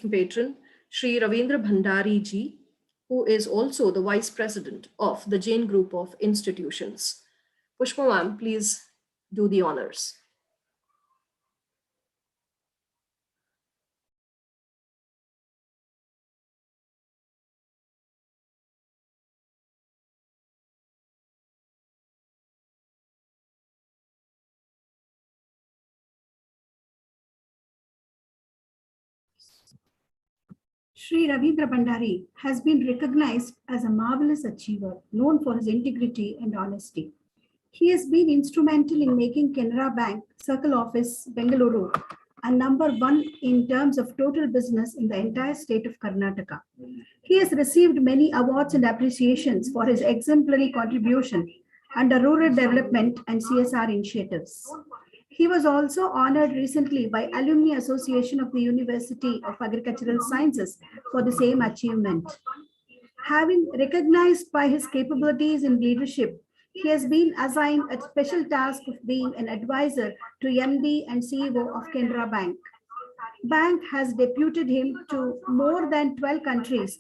patron, Sri Ravindra Bhandari ji, who is also the Vice President of the Jain Group of Institutions. Pushpa ma'am, please do the honors. Sri Ravindra Bhandari has been recognized as a marvelous achiever, known for his integrity and honesty. He has been instrumental in making Canara Bank Circle Office, Bengaluru, a number one in terms of total business in the entire state of Karnataka. He has received many awards and appreciations for his exemplary contribution under rural development and CSR initiatives. He was also honored recently by Alumni Association of the University of Agricultural Sciences for the same achievement. Having recognized by his capabilities in leadership, he has been assigned a special task of being an advisor to MD and CEO of Canara Bank. Bank has deputed him to more than 12 countries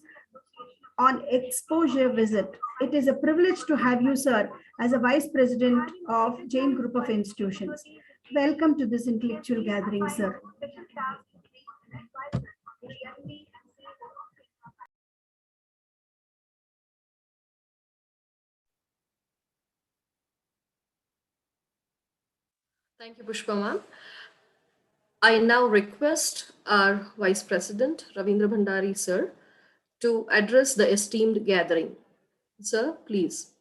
on exposure visit. It is a privilege to have you, sir, as a Vice President of Jain Group of Institutions. Welcome to this intellectual gathering, sir. Thank you, Pushpa ma'am. I now request our Vice President, Ravindra Bhandari sir, to address the esteemed gathering. Sir, please.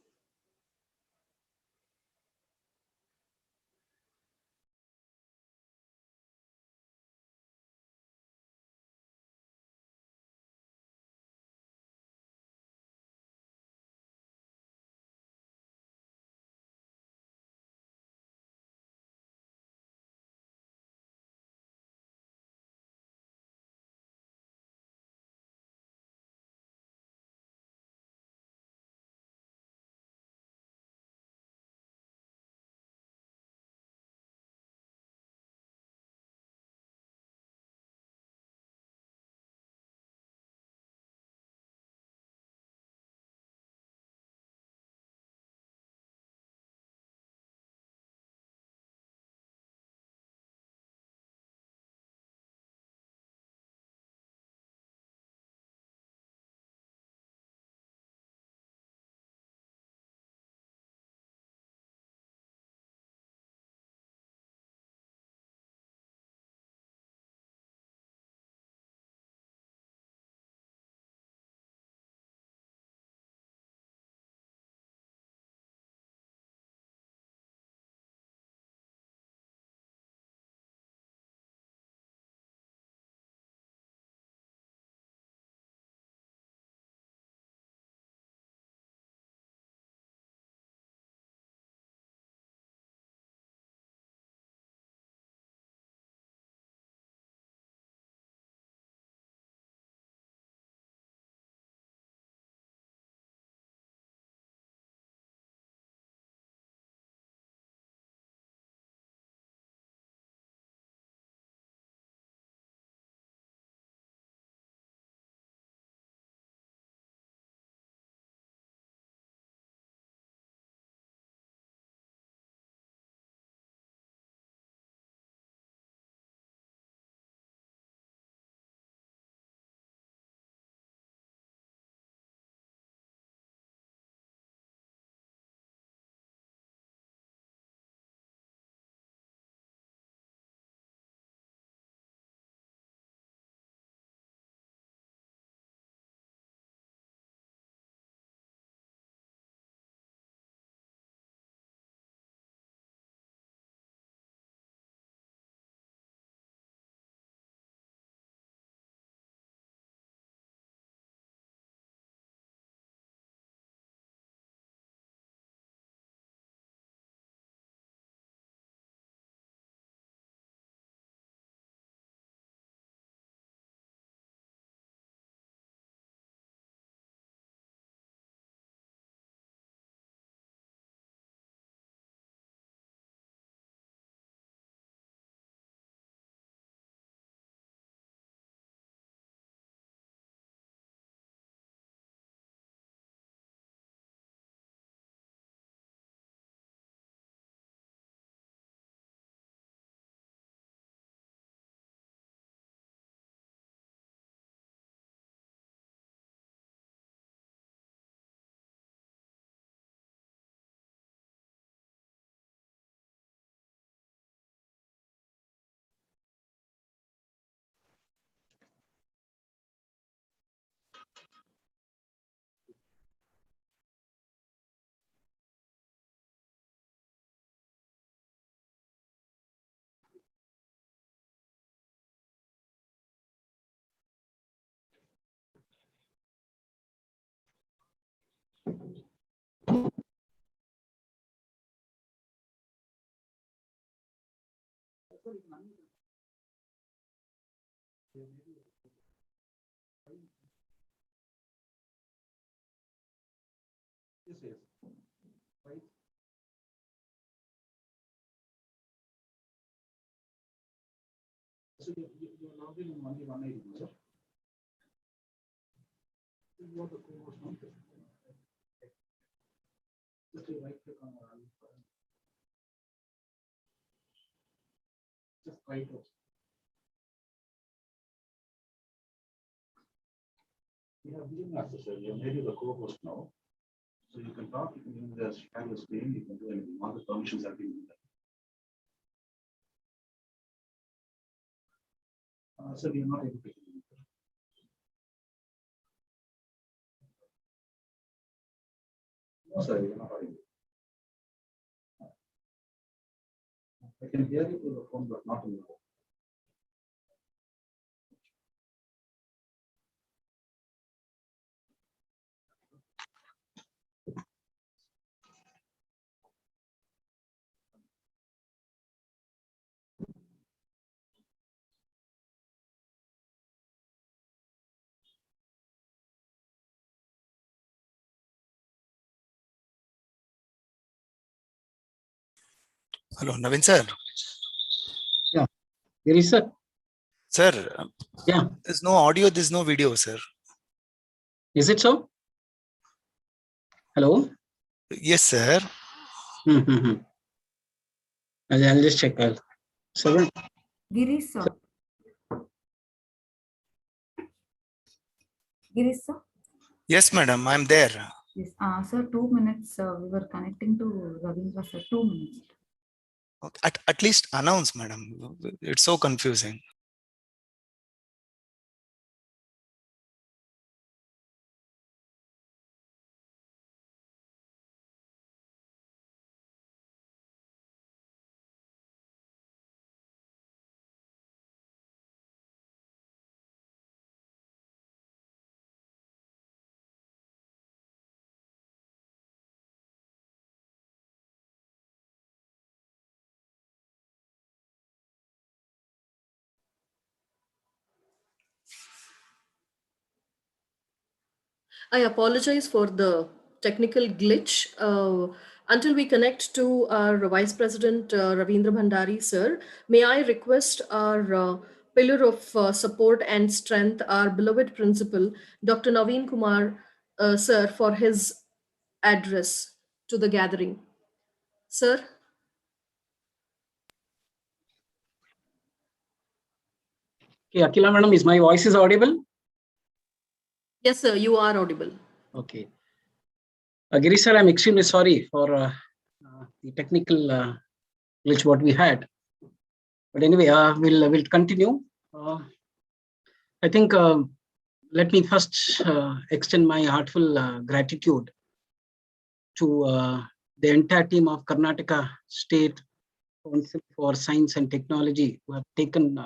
Yes, yes. Right. So you're logged in only one ID, sir. You want the co-host now? Just right click on just right click. We have given access, sir. You made you the co-host now. So you can talk, you can just share the screen, you can do anything. All the permissions have been given. So we are not able to. No, sir, you're not audible. I can hear you through the phone, but not in the phone. Hello, Navin sir. Yeah, there is a Sir, yeah. there's no audio, there's no video, sir. Is it so? Hello. Yes, sir. Mm-hmm. I'll just check. Seven. Girish sir. Girish sir. Yes, madam, I'm there. Yes. Sir, 2 minutes. We were connecting to Ravindra sir. 2 minutes. At least announce, madam. It's so confusing. I apologize for the technical glitch. Until we connect to our Vice President Ravindra Bhandari, sir, may I request our pillar of support and strength, our beloved principal, Dr. Naveen Kumar, sir, for his address to the gathering. Sir? Okay, Akila madam, is my voice is audible? Yes, sir, you are audible. Okay. Giri sir, I'm extremely sorry for the technical glitch what we had. But anyway, we'll continue. I think let me first extend my heartfelt gratitude to the entire team of Karnataka State Council for Science and Technology who have taken,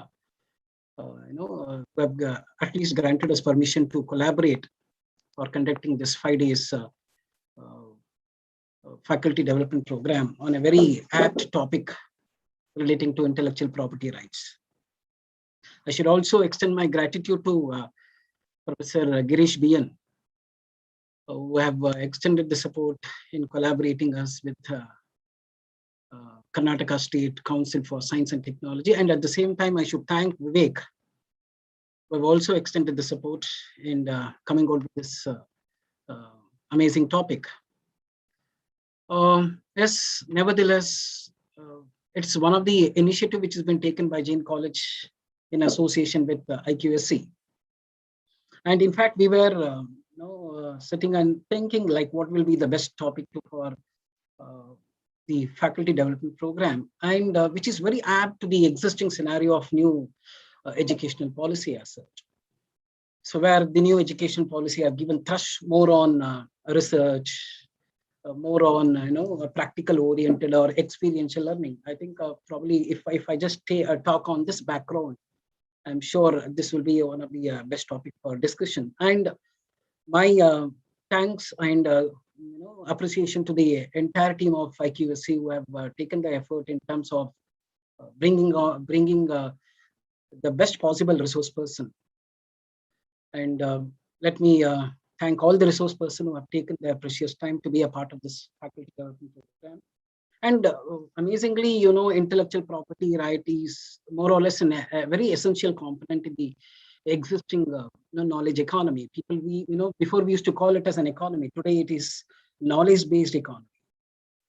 who have at least granted us permission to collaborate for conducting this 5 days faculty development program on a very apt topic relating to intellectual property rights. I should also extend my gratitude to Professor Girish Bian, who have extended the support in collaborating us with Karnataka State Council for Science and Technology. And at the same time, I should thank Vivek, who have also extended the support in coming out with this amazing topic. Yes, nevertheless, it's one of the initiative which has been taken by Jain College in association with IQSC. And in fact, we were sitting and thinking like what will be the best topic for the faculty development program, and which is very apt to the existing scenario of new educational policy as such. So where the new education policy have given thrust more on research, more on practical oriented or experiential learning. I think probably if I just talk on this background, I'm sure this will be one of the best topic for discussion. And my thanks and appreciation to the entire team of IQSC who have taken the effort in terms of bringing the best possible resource person. And let me thank all the resource person who have taken their precious time to be a part of this faculty development program. And amazingly, intellectual property right is more or less a very essential component in the existing knowledge economy. People, before we used to call it as an economy. Today it is knowledge-based economy.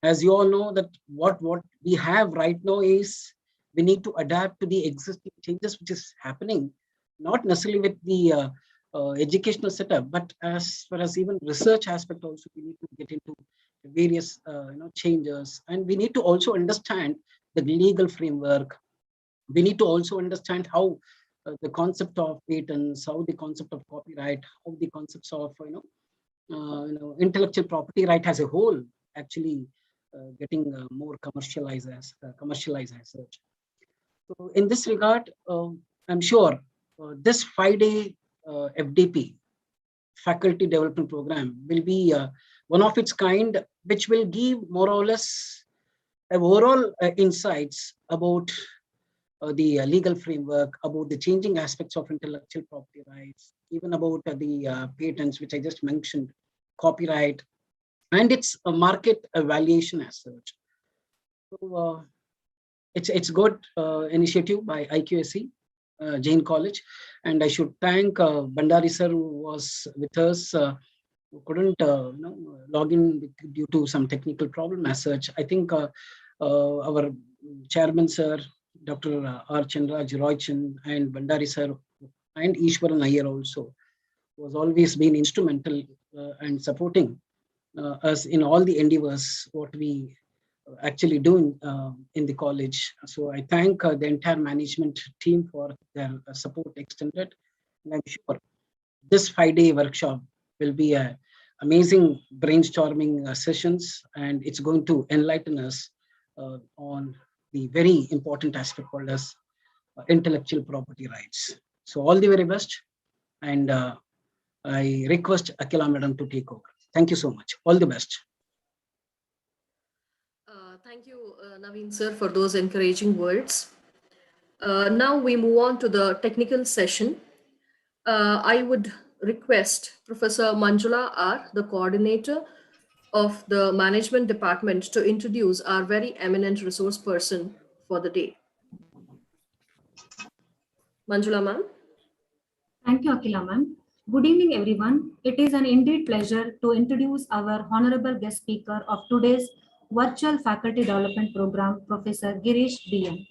As you all know that what we have right now is we need to adapt to the existing changes which is happening, not necessarily with the educational setup, but as far as even research aspect also, we need to get into various changes, and we need to also understand the legal framework. We need to also understand how the concept of patents, how the concept of copyright, how the concepts of intellectual property right as a whole actually getting more commercialized as such. So in this regard, I'm sure this 5-day FDP faculty development program will be one of its kind, which will give more or less overall insights about the legal framework, about the changing aspects of intellectual property rights, even about the patents, which I just mentioned, copyright, and its market evaluation as such. So it's good initiative by IQSC, Jain College, and I should thank Bandari sir who was with us, who couldn't log in due to some technical problem as such. I think our chairman sir, Dr. R. Chandraj Roychan, and Bandari sir, and Ishwaran Iyer also was always been instrumental and supporting us in all the endeavors what we actually doing in the college. So I thank the entire management team for their support extended. And I'm sure this 5-day workshop will be a amazing brainstorming sessions, and it's going to enlighten us on the very important aspect called as intellectual property rights. So all the very best, and I request Akila madam to take over. Thank you so much. All the best. Thank you, Naveen sir, for those encouraging words. Now we move on to the technical session. I would request Professor Manjula R., the coordinator of the management department, to introduce our very eminent resource person for the day. Manjula ma'am. Thank you, Akila ma'am. Good evening, everyone. It is an indeed pleasure to introduce our honorable guest speaker of today's virtual faculty development program, Professor Girish B.M.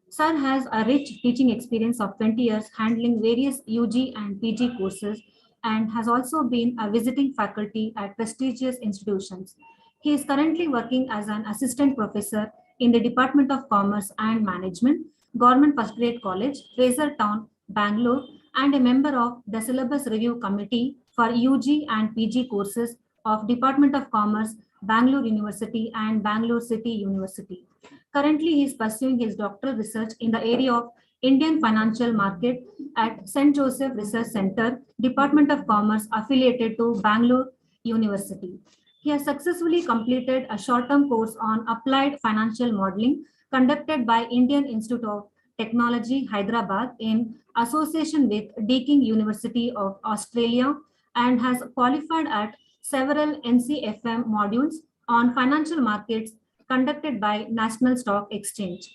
Sir has a rich teaching experience of 20 years handling various UG and PG courses and has also been a visiting faculty at prestigious institutions. He is currently working as an assistant professor in the Department of Commerce and Management, Government Postgraduate College, Fraser Town, Bangalore, and a member of the Syllabus Review Committee for UG and PG courses of Department of Commerce, Bangalore University and Bangalore City University. Currently, he is pursuing his doctoral research in the area of Indian financial market at St. Joseph Research Center, Department of Commerce affiliated to Bangalore University. He has successfully completed a short-term course on applied financial modeling conducted by Indian Institute of Technology, Hyderabad, in association with Deakin University of Australia, and has qualified at several NCFM modules on financial markets conducted by National Stock Exchange.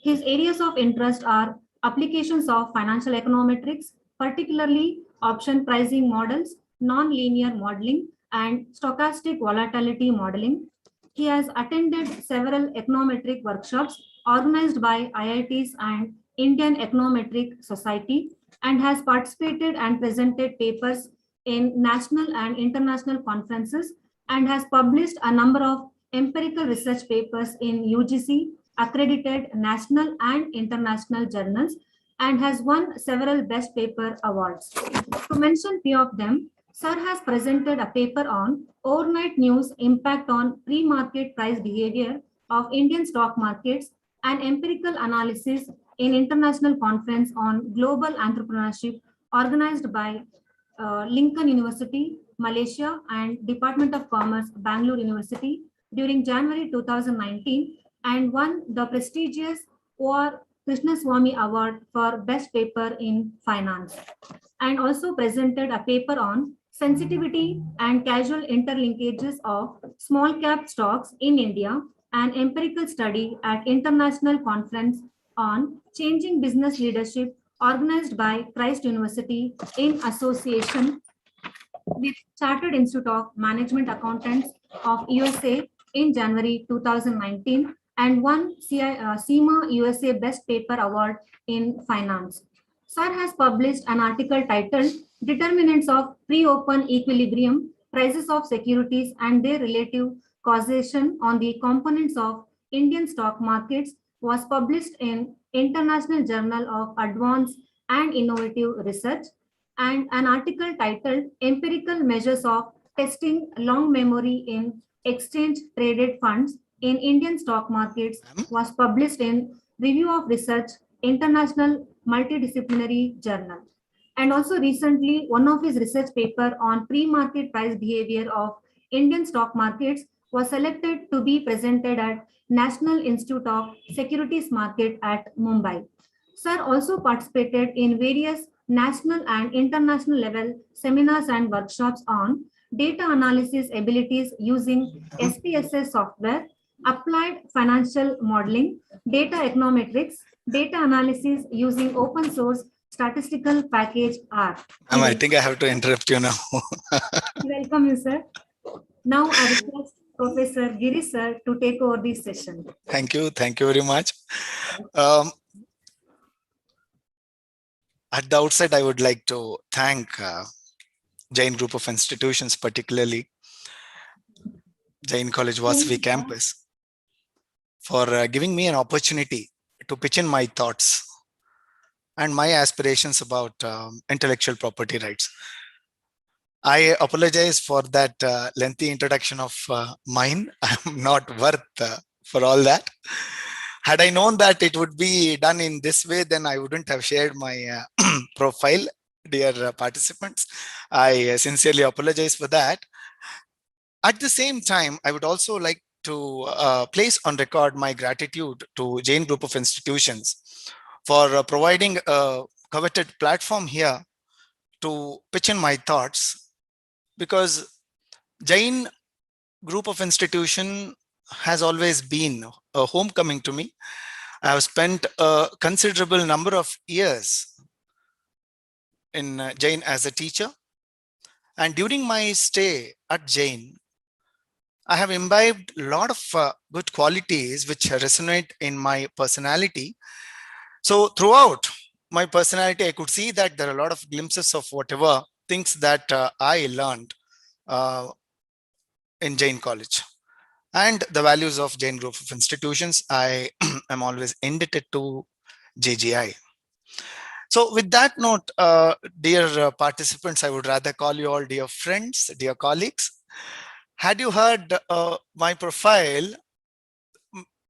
His areas of interest are applications of financial econometrics, particularly option pricing models, non-linear modeling, and stochastic volatility modeling. He has attended several econometric workshops organized by IITs and Indian Econometric Society, and has participated and presented papers in national and international conferences, and has published a number of empirical research papers in UGC accredited national and international journals, and has won several best paper awards. To mention few of them, Sir has presented a paper on overnight news impact on pre-market price behavior of Indian stock markets, and empirical analysis in international conference on global entrepreneurship organized by Lincoln University, Malaysia, and Department of Commerce, Bangalore University during January 2019 and won the prestigious O.R. Krishnaswamy Award for Best Paper in Finance, and also presented a paper on sensitivity and casual interlinkages of small cap stocks in India, an empirical study at International Conference on Changing Business Leadership organized by Christ University in association with Chartered Institute of Management Accountants of USA in January 2019 and won SEMA USA Best Paper Award in Finance. Sir has published an article titled Determinants of Pre-Open Equilibrium, Prices of Securities and Their Relative Causation on the Components of Indian Stock Markets, was published in International Journal of Advanced and Innovative Research, and an article titled Empirical Measures of Testing Long Memory in Exchange Traded Funds in Indian Stock Markets was published in Review of Research, International Multidisciplinary Journal. And also recently, one of his research paper on pre-market price behavior of Indian stock markets was selected to be presented at National Institute of Securities Market at Mumbai. Sir also participated in various national and international level seminars and workshops on data analysis abilities using SPSS software, applied financial modeling, data econometrics, data analysis using open source statistical package R. I think I have to interrupt you now. Welcome you, sir. Now I request Professor Giri sir to take over this session. Thank you. Thank you very much. At the outset, I would like to thank Jain Group of Institutions, particularly Jain College Vasavi campus, for giving me an opportunity to pitch in my thoughts and my aspirations about intellectual property rights. I apologize for that lengthy introduction of mine. I'm not worth for all that. Had I known that it would be done in this way, then I wouldn't have shared my profile, dear participants. I sincerely apologize for that. At the same time, I would also like to place on record my gratitude to Jain Group of Institutions for providing a coveted platform here to pitch in my thoughts, because Jain Group of Institution has always been a homecoming to me. I have spent a considerable number of years in Jain as a teacher. And during my stay at Jain, I have imbibed a lot of good qualities which resonate in my personality. So throughout my personality, I could see that there are a lot of glimpses of whatever things that I learned in Jain College. And the values of Jain Group of Institutions, I am always indebted to JGI. So with that note, dear participants, I would rather call you all dear friends, dear colleagues. Had you heard my profile,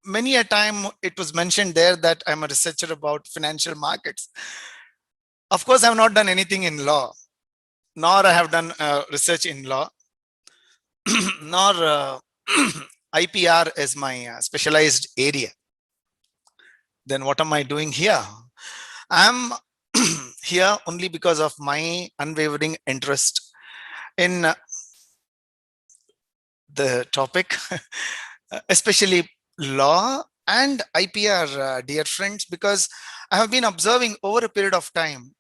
many a time it was mentioned there that I'm a researcher about financial markets. Of course, I have not done anything in law, nor I have done research in law, nor IPR is my specialized area. Then what am I doing here? I'm here only because of my unwavering interest in the topic, especially law and IPR, dear friends, because I have been observing over a period of time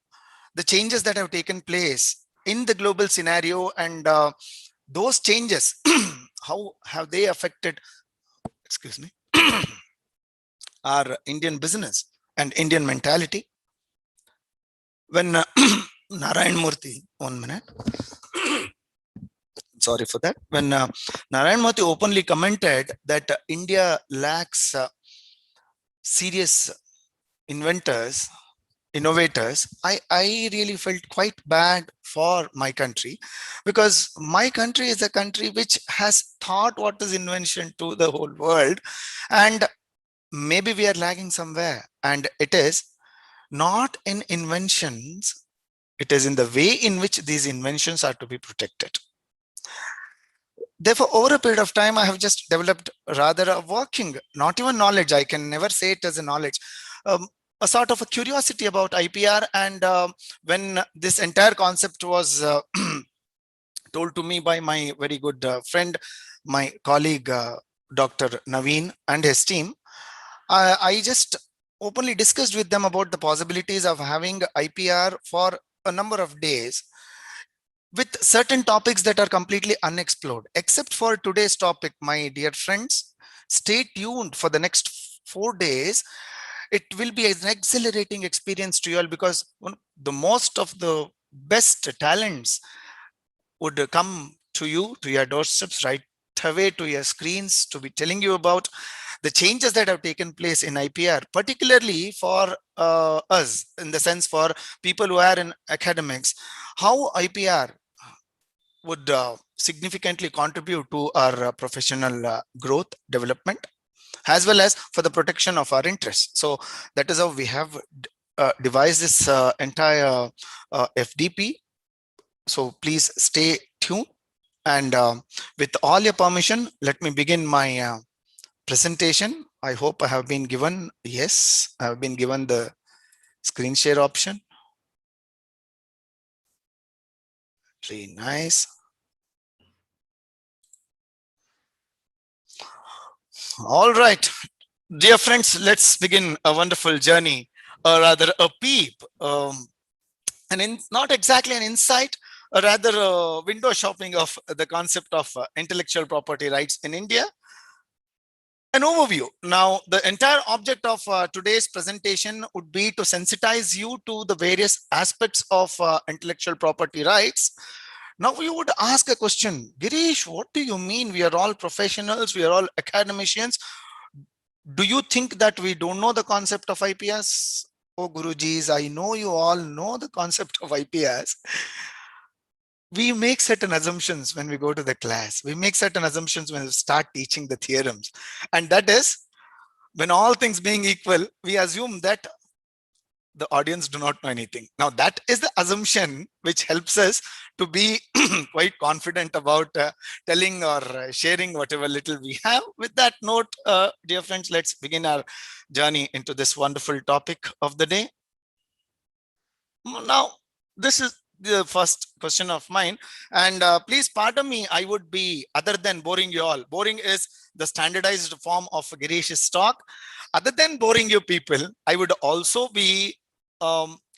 the changes that have taken place in the global scenario, and those changes, how have they affected, excuse me, our Indian business and Indian mentality. When Narayan Murthy, 1 minute, sorry for that. When Narayan Murthy openly commented that India lacks serious inventors, innovators, I really felt quite bad for my country, because my country is a country which has taught what is invention to the whole world, and maybe we are lagging somewhere, and it is not in inventions It is in the way in which these inventions are to be protected. Therefore, over a period of time, I have just developed rather a working, not even knowledge, I can never say it as a knowledge, a sort of a curiosity about IPR. And when this entire concept was told to me by my very good friend, my colleague, Dr. Naveen and his team, I just openly discussed with them about the possibilities of having IPR for a number of days with certain topics that are completely unexplored. Except for today's topic, my dear friends, stay tuned for the next 4 days. It will be an exhilarating experience to you all, because the most of the best talents would come to you, to your doorsteps, right away to your screens, to be telling you about the changes that have taken place in IPR, particularly for us, in the sense for people who are in academics, how IPR would significantly contribute to our professional growth, development, as well as for the protection of our interests. So that is how we have devised this entire FDP. So please stay tuned. And with all your permission, let me begin my presentation. I hope I have been given, yes, I have been given the screen share option. Really nice. All right, dear friends, let's begin a wonderful journey, or rather a peep, and not exactly an insight, or rather a window shopping of the concept of intellectual property rights in India. An overview. Now, the entire object of today's presentation would be to sensitize you to the various aspects of intellectual property rights. Now, you would ask a question, Girish, what do you mean? We are all professionals, we are all academicians. Do you think that we don't know the concept of IPS? Oh, Gurujis, I know you all know the concept of IPS. We make certain assumptions when we go to the class. We make certain assumptions when we start teaching the theorems. And that is, when all things being equal, we assume that the audience do not know anything. Now, that is the assumption which helps us to be quite confident about telling or sharing whatever little we have. With that note, dear friends, let's begin our journey into this wonderful topic of the day. Now, this is the first question of mine, and please pardon me, I would be, other than boring you all, boring is the standardized form of Girish's talk. Other than boring you people, I would also be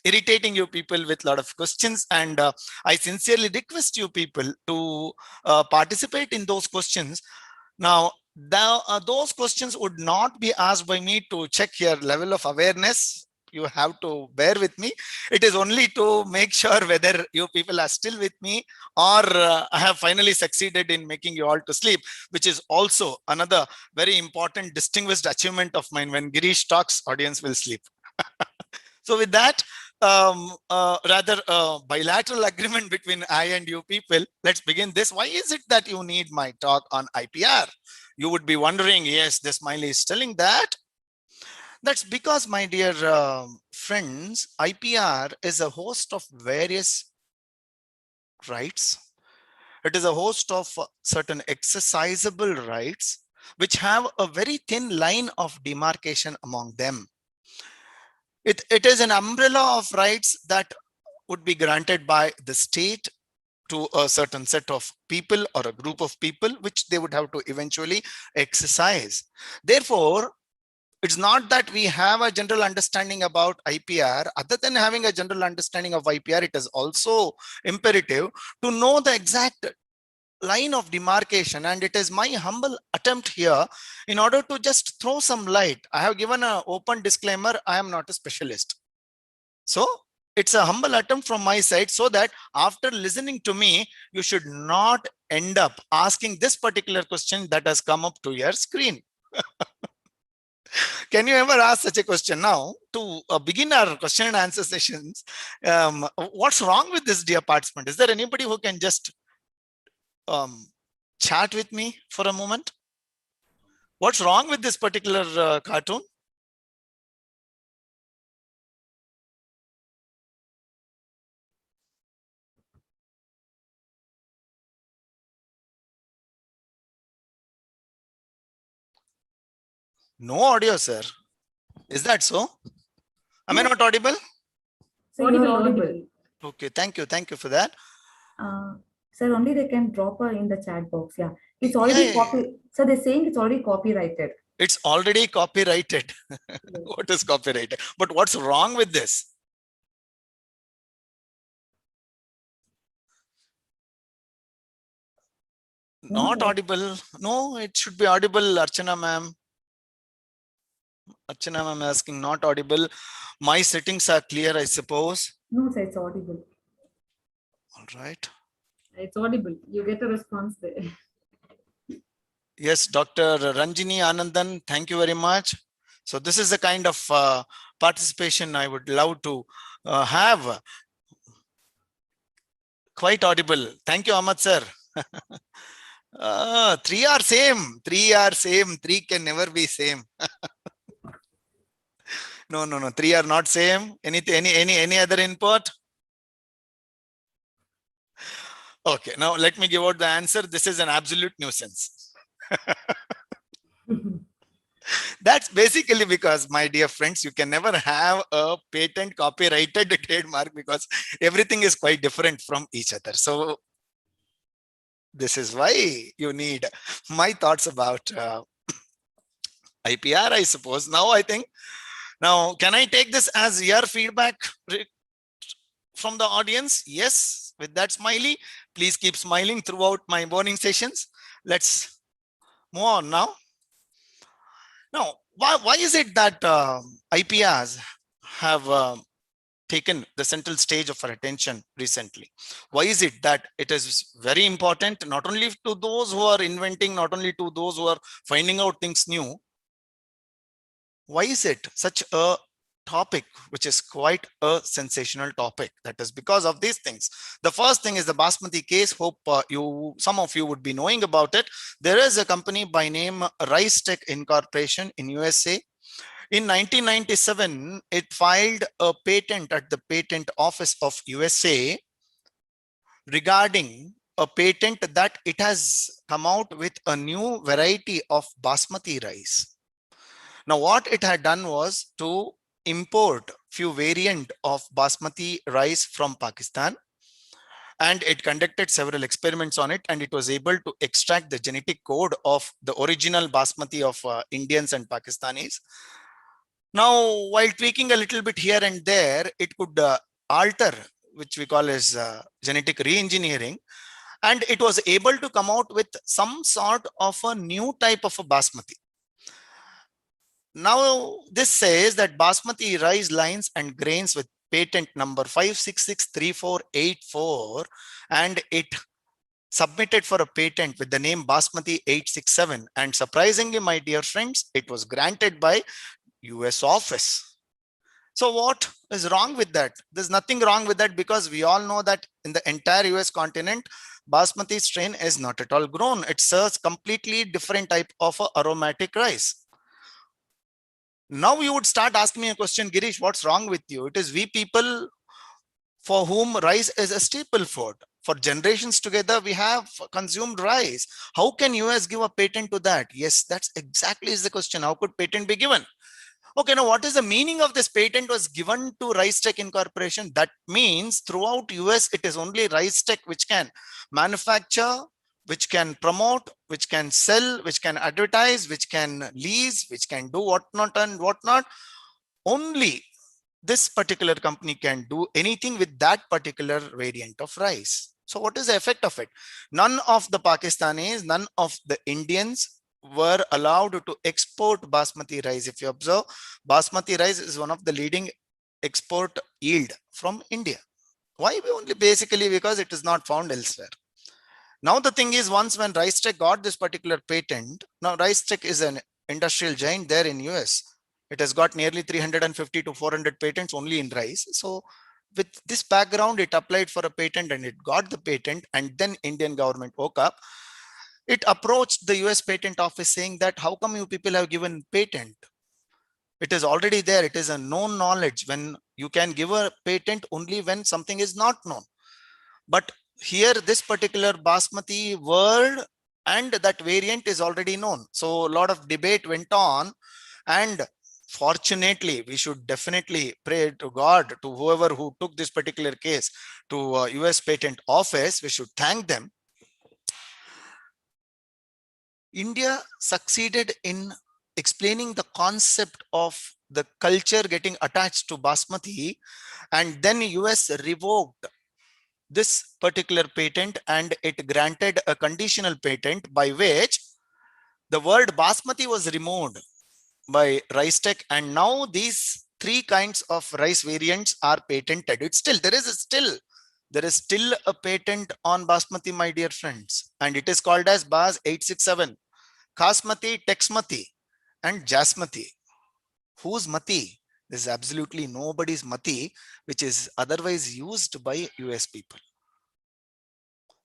irritating you people with a lot of questions, and I sincerely request you people to participate in those questions. Now, those questions would not be asked by me to check your level of awareness. You have to bear with me. It is only to make sure whether you people are still with me, or I have finally succeeded in making you all to sleep, which is also another very important distinguished achievement of mine. When Girish talks, audience will sleep. So with that, rather bilateral agreement between I and you people, let's begin this. Why is it that you need my talk on IPR? You would be wondering, yes, the Smiley is telling that. That's because, my dear friends, IPR is a host of various rights. It is a host of certain exercisable rights, which have a very thin line of demarcation among them. It is an umbrella of rights that would be granted by the state to a certain set of people or a group of people, which they would have to eventually exercise. Therefore, it's not that we have a general understanding about IPR. Other than having a general understanding of IPR, it is also imperative to know the exact line of demarcation. And it is my humble attempt here in order to just throw some light. I have given an open disclaimer, I am not a specialist. So it's a humble attempt from my side, so that after listening to me, you should not end up asking this particular question that has come up to your screen. Can you ever ask such a question? Now, to begin our question and answer sessions, what's wrong with this, dear participant? Is there anybody who can just chat with me for a moment? What's wrong with this particular cartoon? No audio, sir. Is that so? Am I not audible? So you are audible. Okay, thank you. Thank you for that. Sir, only they can drop in the chat box. Yeah, it's Yeah, already yeah, copy. So they're saying it's already copyrighted. it's already copyrighted. Yes. What is copyrighted? But what's wrong with this? Not No, audible. No, it should be audible, Archana ma'am. Archana ma'am asking not audible. My settings are clear, I suppose. no, sir, it's audible. All right. It's audible. You get a response there. Yes, Dr. Ranjini Anandan, thank you very much. So this is the kind of participation I would love to have. Quite audible. Thank you, Ahmad sir. Three are same. Three are same. Three can never be same. No, no, no. Three are not same. Any other input? Okay. Now let me give out the answer. This is an absolute nuisance. That's basically because, my dear friends, you can never have a patent copyrighted trademark because everything is quite different from each other. So this is why you need my thoughts about IPR, I suppose. Now, can I take this as your feedback from the audience? Yes, with that smiley. Please keep smiling throughout my morning sessions. Let's move on now. Now, why is it that IPRs have taken the central stage of our attention recently? Why is it that it is very important, not only to those who are inventing, not only to those who are finding out things new? Why is it such a topic which is quite a sensational topic? That is because of these things. The first thing is the Basmati case. Hope some of you would be knowing about it. There is a company by name Rice Tech Incorporation in USA. In 1997, it filed a patent at the Patent Office of USA regarding a patent that it has come out with a new variety of basmati rice. Now, what it had done was to import few variant of basmati rice from Pakistan, and it conducted several experiments on it, and it was able to extract the genetic code of the original basmati of Indians and Pakistanis. Now, while tweaking a little bit here and there, it could alter, which we call as genetic re-engineering, and it was able to come out with some sort of a new type of a basmati. Now, this says that basmati rice lines and grains with patent number 5663484, and it submitted for a patent with the name Basmati 867. And surprisingly, my dear friends, it was granted by US office. So what is wrong with that? There's nothing wrong with that, because we all know that in the entire US continent, Basmati strain is not at all grown. It's a completely different type of aromatic rice. Now you would start asking me a question, Girish, what's wrong with you? It is we people for whom rice is a staple food. For generations together, we have consumed rice. How can US give a patent to that? Yes, that's exactly is the question. How could patent be given? Okay, now what is the meaning of this patent was given to Rice Tech Incorporation? That means throughout US, it is only Rice Tech which can manufacture, which can promote, which can sell, which can advertise, which can lease, which can do whatnot and whatnot. Only this particular company can do anything with that particular variant of rice. So what is the effect of it? None of the Pakistanis, none of the Indians were allowed to export basmati rice. If you observe, basmati rice is one of the leading export yield from India. Why? Only basically because it is not found elsewhere. Now the thing is, once when Rice Tech got this particular patent, now Rice Tech is an industrial giant there in US. It has got nearly 350 to 400 patents only in rice. So with this background, it applied for a patent and it got the patent, and then Indian government woke up. It approached the US patent office saying that, how come you people have given patent? It is already there. It is a known knowledge. When you can give a patent only when something is not known. But here, this particular basmati word and that variant is already known. So a lot of debate went on. And fortunately, we should definitely pray to God, to whoever who took this particular case to US Patent Office. We should thank them. India succeeded in explaining the concept of the culture getting attached to basmati, and then US revoked this particular patent and it granted a conditional patent by which the word basmati was removed by Rice Tech, and now these three kinds of rice variants are patented. It's still there is still a patent on basmati, my dear friends, and it is called as Bas 867, Kasmati, Texmati, and Jasmati. Whose mati? There's absolutely nobody's mati which is otherwise used by US people.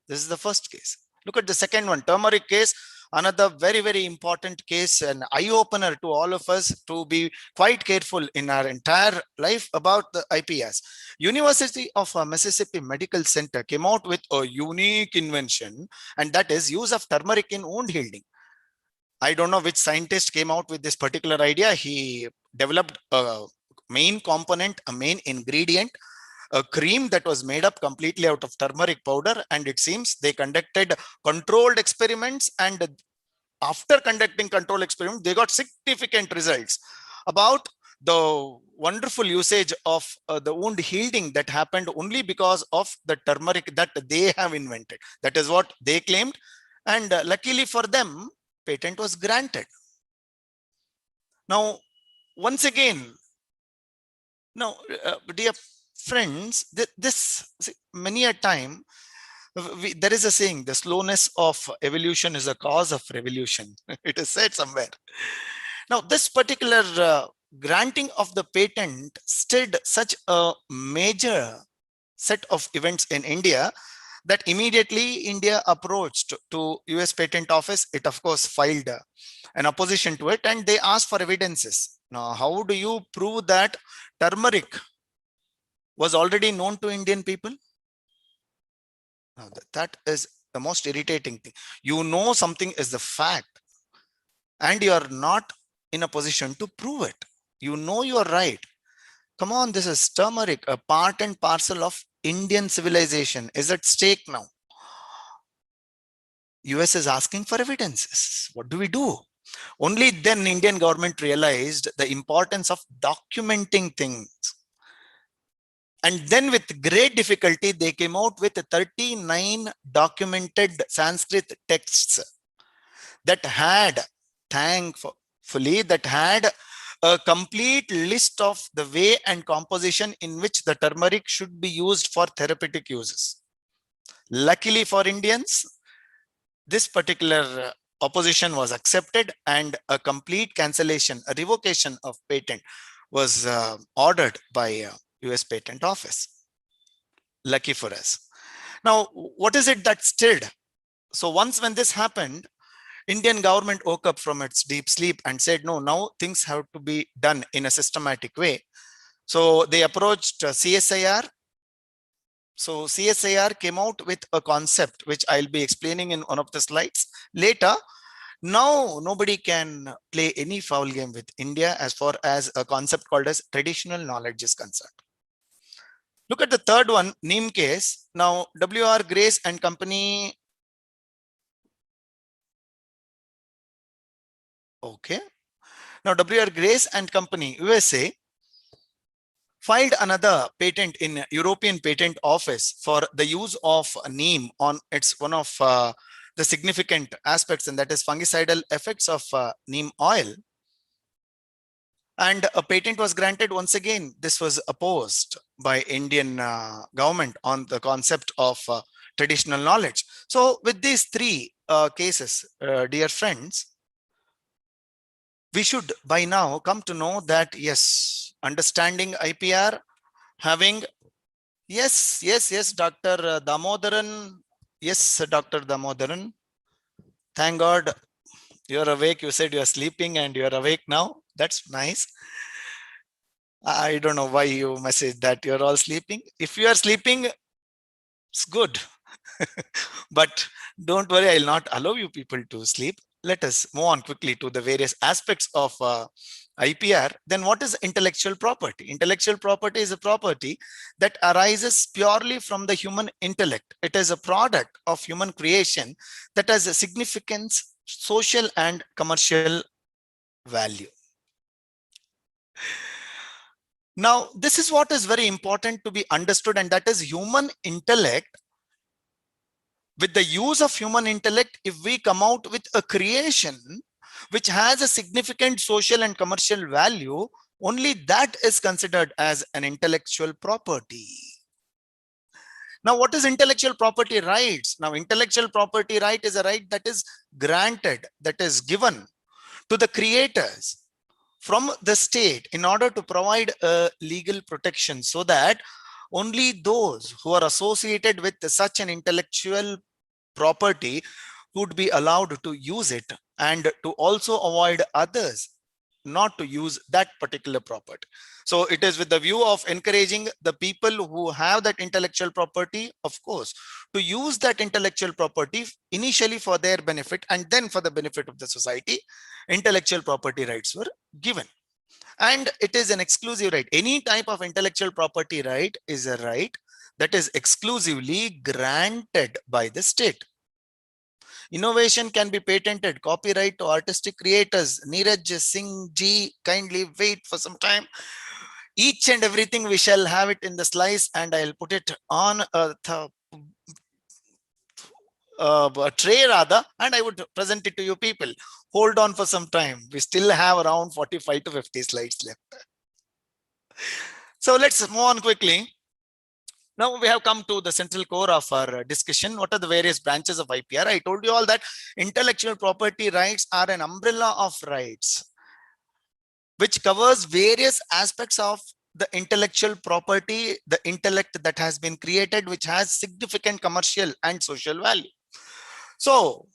This is the first case. Look at the second one, turmeric case. Another very, very important case, an eye-opener to all of us to be quite careful in our entire life about the IPRs. University of Mississippi Medical Center came out with a unique invention, and that is use of turmeric in wound healing. I don't know which scientist came out with this particular idea. He developed a main component, a main ingredient, a cream that was made up completely out of turmeric powder, and it seems they conducted controlled experiments, and after conducting control experiments they got significant results about the wonderful usage of the wound healing that happened only because of the turmeric that they have invented. That is what they claimed, and luckily for them, patent was granted. Now, once again, now, dear friends, many a time, there is a saying, the slowness of evolution is a cause of revolution. It is said somewhere. Now, this particular granting of the patent stirred such a major set of events in India that immediately India approached to US Patent Office. It of course filed an opposition to it, and they asked for evidences. Now, how do you prove that turmeric was already known to Indian people? Now, that is the most irritating thing. You know something is the fact and you are not in a position to prove it. You know you are right. Come on, this is turmeric, a part and parcel of Indian civilization is at stake now. US is asking for evidences. What do we do? Only then Indian government realized the importance of documenting things. And then with great difficulty, they came out with 39 documented Sanskrit texts that had, thankfully, that had a complete list of the way and composition in which the turmeric should be used for therapeutic uses. Luckily for Indians, this particular opposition was accepted and a complete cancellation, a revocation of patent was ordered by US Patent Office. Lucky for us. Now, what is it that stirred? So once when this happened, Indian government woke up from its deep sleep and said, no, now things have to be done in a systematic way. So they approached CSIR. So CSIR came out with a concept, which I'll be explaining in one of the slides later. Now, nobody can play any foul game with India as far as a concept called as traditional knowledge is concerned. Look at the third one, Neem case. Now, W.R. Grace and Company. Okay. Now, W.R. Grace and Company, USA, filed another patent in European Patent Office for the use of neem on its one of the significant aspects, and that is fungicidal effects of neem oil. And a patent was granted. Once again, this was opposed by Indian government on the concept of traditional knowledge. So with these three cases, dear friends, we should by now come to know that, yes, understanding IPR, having, yes, Dr. Damodaran, yes, Dr. Damodaran, thank God you're awake. You said you're sleeping and you're awake now. That's nice. I don't know why you message that you're all sleeping. If you are sleeping, it's good. But don't worry, I'll not allow you people to sleep. Let us move on quickly to the various aspects of IPR, then what is intellectual property? Intellectual property is a property that arises purely from the human intellect. It is a product of human creation that has a significance, social and commercial value. Now, this is what is very important to be understood, and that is human intellect. With the use of human intellect, if we come out with a creation which has a significant social and commercial value, only that is considered as an intellectual property. Now, what is intellectual property rights? Now, intellectual property right is a right that is granted, that is given to the creators from the state in order to provide a legal protection, so that only those who are associated with such an intellectual property would be allowed to use it, and to also avoid others not to use that particular property. So it is with the view of encouraging the people who have that intellectual property, of course, to use that intellectual property initially for their benefit and then for the benefit of the society. Intellectual property rights were given. And it is an exclusive right. Any type of intellectual property right is a right that is exclusively granted by the state. Innovation can be patented. Copyright to artistic creators. Neeraj Singh ji, kindly wait for some time. Each and everything we shall have it in the slice, and I'll put it on a tray rather, and I would present it to you people. Hold on for some time. We still have around 45 to 50 slides left. So let's move on quickly. Now we have come to the central core of our discussion. What are the various branches of IPR? I told you all that intellectual property rights are an umbrella of rights which covers various aspects of the intellectual property, the intellect that has been created, which has significant commercial and social value. So,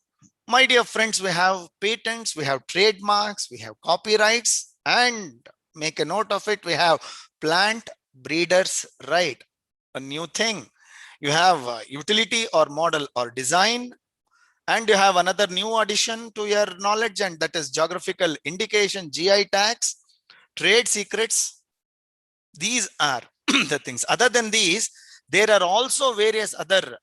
my dear friends, we have patents, we have trademarks, we have copyrights, and make a note of it, we have plant breeders' right. A new thing. You have utility or model or design, and you have another new addition to your knowledge, and that is geographical indication, GI tags, trade secrets. These are the things. Other than these, there are also various other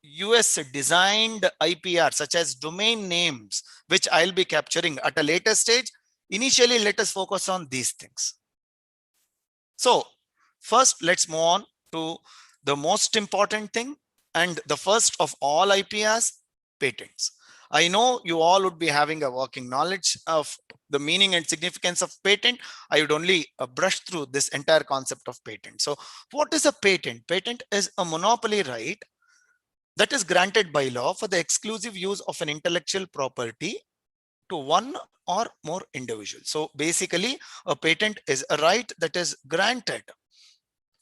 US designed IPR, such as domain names, which I'll be capturing at a later stage. Initially, let us focus on these things. So first, let's move on to the most important thing, and the first of all IPRs, patents. I know you all would be having a working knowledge of the meaning and significance of patent. I would only brush through this entire concept of patent. So what is a patent? Patent is a monopoly right that is granted by law for the exclusive use of an intellectual property to one or more individuals. So basically, a patent is a right that is granted.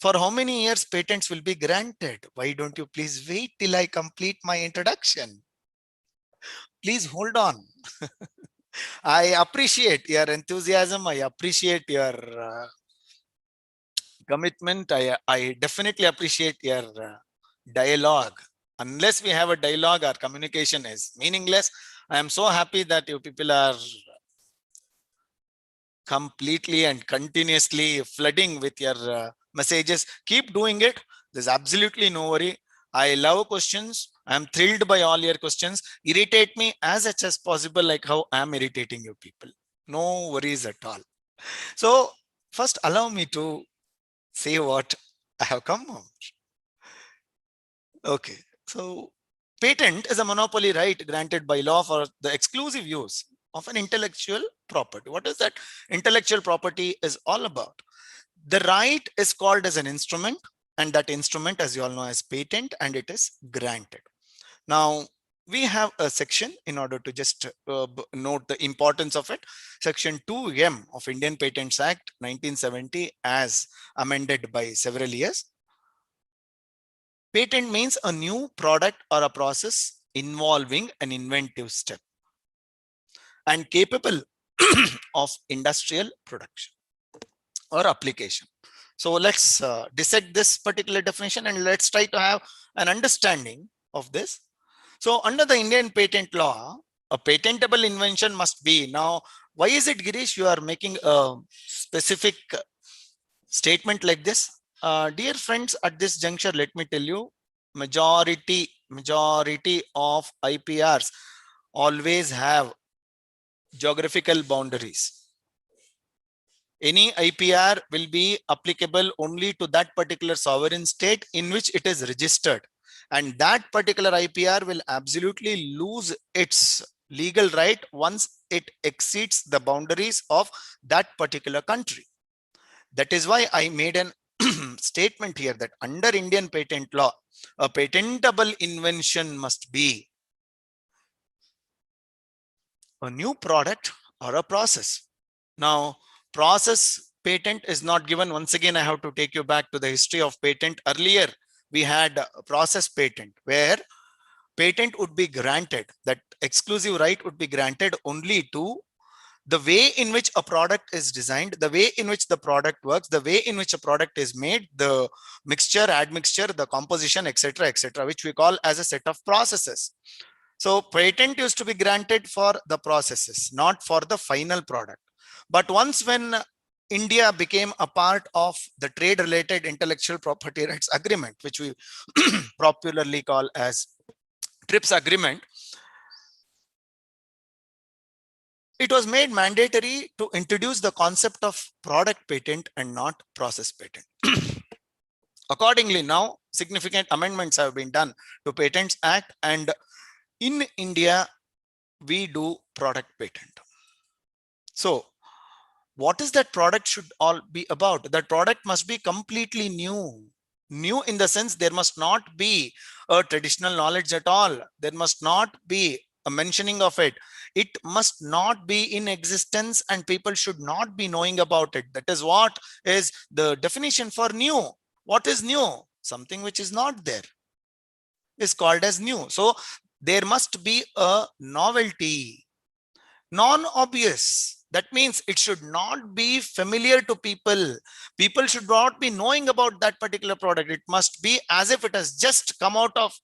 For how many years patents will be granted? Why don't you please wait till I complete my introduction? Please hold on. I appreciate your enthusiasm. I appreciate your commitment. I definitely appreciate your dialogue. Unless we have a dialogue, our communication is meaningless. I am so happy that you people are completely and continuously flooding with your messages. Keep doing it. There's absolutely no worry. I love questions. I'm thrilled by all your questions. Irritate me as much as possible, like how I'm irritating you people. No worries at all. So first, allow me to say what I have come on. Okay. So patent is a monopoly right granted by law for the exclusive use of an intellectual property. What is that intellectual property is all about? The right is called as an instrument, and that instrument, as you all know, is patent, and it is granted. Now, we have a section in order to just note the importance of it. Section 2M of Indian Patents Act 1970 as amended by several years. Patent means a new product or a process involving an inventive step and capable of industrial production or application. So let's dissect this particular definition and let's try to have an understanding of this. So under the Indian patent law, a patentable invention must be, now Why is it, Girish, you are making a specific statement like this? Dear friends, at this juncture, let me tell you, majority of IPRs always have geographical boundaries. Any IPR will be applicable only to that particular sovereign state in which it is registered, and that particular IPR will absolutely lose its legal right once it exceeds the boundaries of that particular country. That is why I made an statement here that under Indian patent law, a patentable invention must be a new product or a process. Now, process patent is not given. Once again, I have to take you back to the history of patent. Earlier, we had a process patent where patent would be granted, that exclusive right would be granted only to the way in which a product is designed, the way in which the product works, the way in which a product is made, the mixture, admixture, the composition, etc., which we call as a set of processes. So patent used to be granted for the processes, not for the final product. But once when India became a part of the trade related intellectual property rights agreement, which we popularly call as TRIPS agreement, it was made mandatory to introduce the concept of product patent and not process patent. Accordingly, now significant amendments have been done to Patents Act, and in India, we do product patent. So what is that product should all be about? That product must be completely new. New in the sense there must not be a traditional knowledge at all. There must not be a mentioning of it. It must not be in existence and people should not be knowing about it. That is what is the definition for new. What is new? Something which is not there is called as new. So there must be a novelty, non-obvious. That means it should not be familiar to people. People should not be knowing about that particular product. It must be as if it has just come out of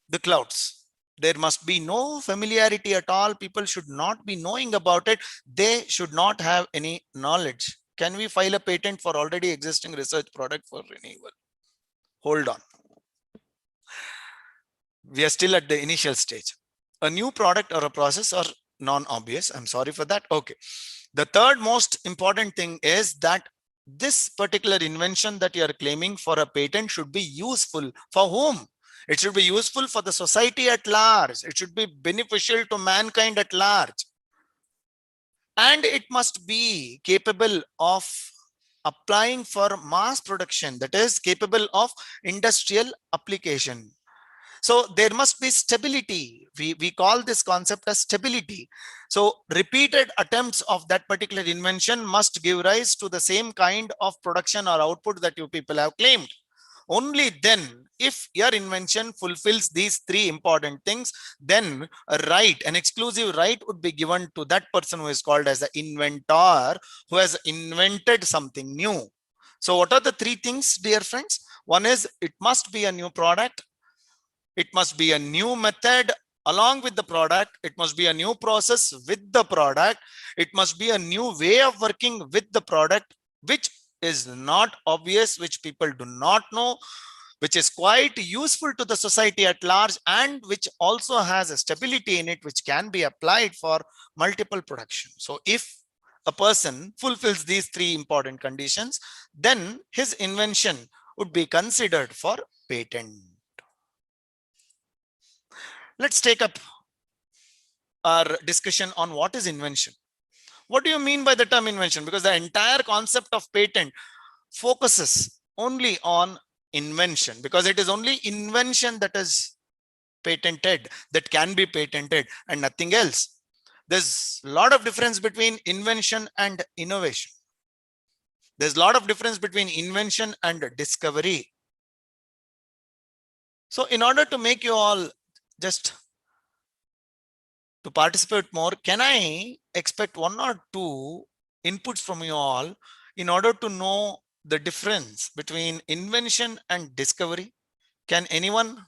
the clouds. There must be no familiarity at all. People should not be knowing about it. They should not have any knowledge. Can we file a patent for already existing research product for renewal? Hold on. We are still at the initial stage. A new product or a process or non-obvious. I'm sorry for that. Okay. The third most important thing is that this particular invention that you are claiming for a patent should be useful for whom? It should be useful for the society at large. It should be beneficial to mankind at large. And it must be capable of applying for mass production, that is capable of industrial application. So there must be stability. We call this concept as stability. So repeated attempts of that particular invention must give rise to the same kind of production or output that you people have claimed. Only then, if your invention fulfills these three important things, then a right, an exclusive right would be given to that person who is called as the inventor, who has invented something new. So what are the three things, dear friends? One is it must be a new product. It must be a new method along with the product. It must be a new process with the product. It must be a new way of working with the product, which is not obvious, which people do not know, which is quite useful to the society at large, and which also has a stability in it, which can be applied for multiple production. So if a person fulfills these three important conditions, then his invention would be considered for patent. Let's take up our discussion on what is invention. What do you mean by the term invention? Because the entire concept of patent focuses only on invention, because it is only invention that is patented, that can be patented, and nothing else. There's a lot of difference between invention and innovation. There's a lot of difference between invention and discovery. So in order to make you all just to participate more, can I expect one or two inputs from you all in order to know the difference between invention and discovery? Can anyone?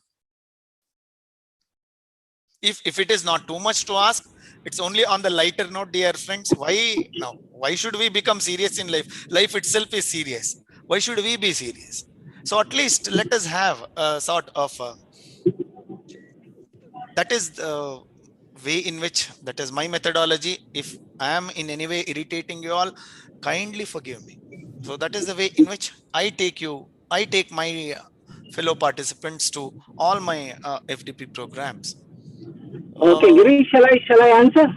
If it is not too much to ask, It's only on the lighter note, dear friends. Why now? Why should we become serious in life? Life itself is serious. Why should we be serious? So at least let us have a sort of that is the way in which, that is my methodology. If I am in any way irritating you all, kindly forgive me. So that is the way in which I take my fellow participants to all my FDP programs. Okay, Uh, Girish, shall I answer?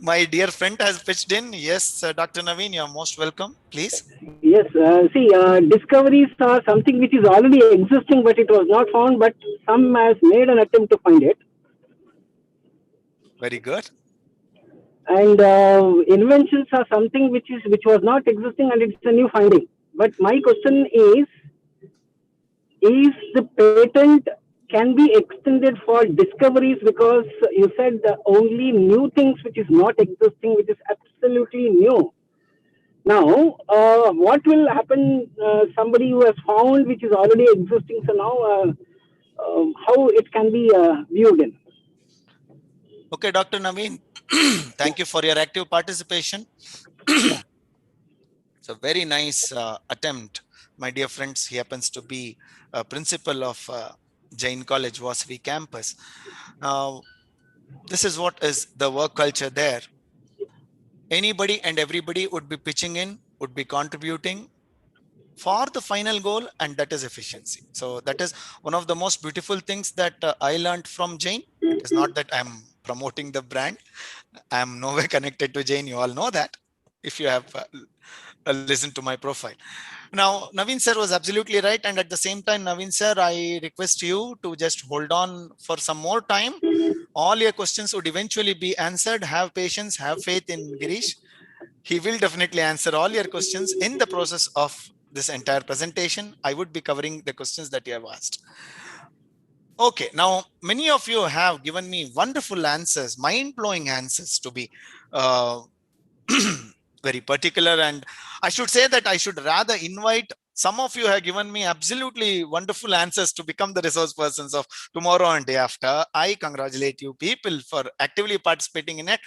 my dear friend has pitched in. Yes, Dr. Naveen, you're most welcome. Please. Yes. See, discoveries are something which is already existing, but it was not found. But some has made an attempt to find it. Very good. And inventions are something which was not existing, and it's a new finding. But my question is the patent can be extended for discoveries, because you said the only new things which is not existing, which is absolutely new. Now, what will happen? Somebody who has found which is already existing. So now, how it can be viewed in? Okay, Dr. Naveen, thank you for your active participation. It's a very nice attempt. My dear friends, he happens to be a principal of Jain College, Vasavi campus. Now, this is what is the work culture there. Anybody and everybody would be pitching in, would be contributing for the final goal, and that is efficiency. So that is one of the most beautiful things that I learned from Jain. It is not that I'm promoting the brand. I'm nowhere connected to Jain. You all know that if you have listened to my profile. Now, Naveen sir was absolutely right. And at the same time, Naveen sir, I request you to just hold on for some more time. All your questions would eventually be answered. Have patience, have faith in Girish. He will definitely answer all your questions in the process of this entire presentation. I would be covering the questions that you have asked. Okay, now many of you have given me wonderful answers, mind-blowing answers to be very particular. And I should say that I should rather invite some of you have given me absolutely wonderful answers to become the resource persons of tomorrow and day after. I congratulate you people for actively participating in it.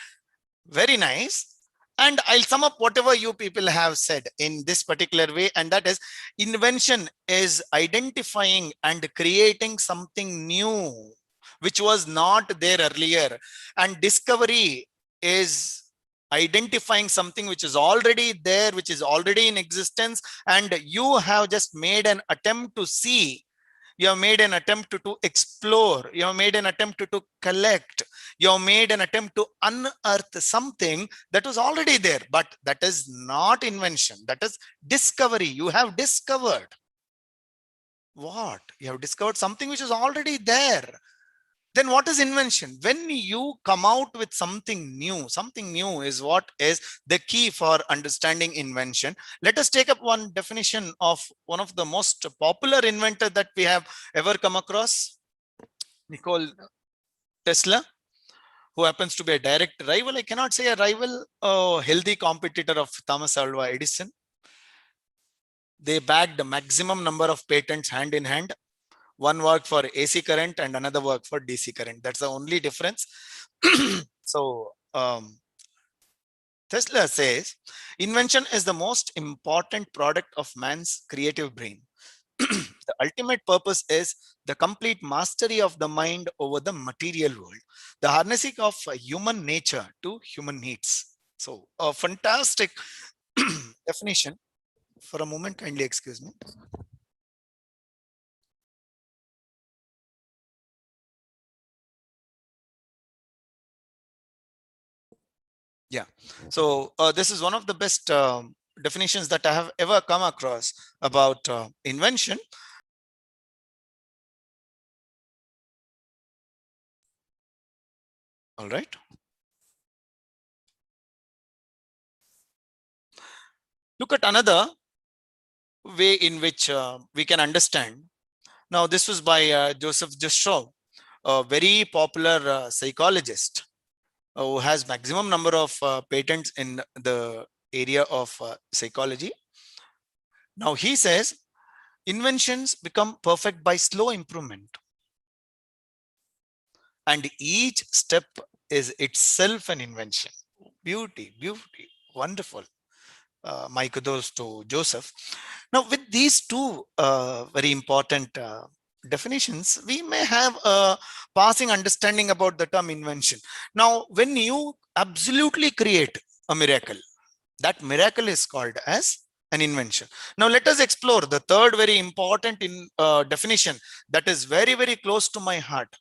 Very nice. And I'll sum up whatever you people have said in this particular way. And that is, invention is identifying and creating something new, which was not there earlier. And discovery is identifying something which is already there, which is already in existence. And you have just made an attempt to see, you have made an attempt to explore, you have made an attempt to collect, you have made an attempt to unearth something that was already there. But that is not invention, that is discovery. You have discovered what? You have discovered something which is already there. Then what is invention? When you come out with something new is what is the key for understanding invention. Let us take up one definition of one of the most popular inventor that we have ever come across, Nikola Tesla, who happens to be a direct rival. I cannot say a rival, a healthy competitor of Thomas Alva Edison. They bagged the maximum number of patents hand in hand. One worked for AC current and another worked for DC current. That's the only difference. So Tesla says, invention is the most important product of man's creative brain. The ultimate purpose is the complete mastery of the mind over the material world, the harnessing of human nature to human needs. So a fantastic definition. For a moment, kindly excuse me. Yeah. So this is one of the best definitions that I have ever come across about invention. All right. Look at another way in which we can understand. Now, this was by Joseph Jastrow, a very popular psychologist who has maximum number of patents in the area of psychology. Now, he says inventions become perfect by slow improvement. and each step is itself an invention. Beauty, beauty, wonderful. My kudos to Joseph. Now, with these two very important definitions, we may have a passing understanding about the term invention. Now, when you absolutely create a miracle, that miracle is called as an invention. Now, let us explore the third very important definition that is very, very close to my heart.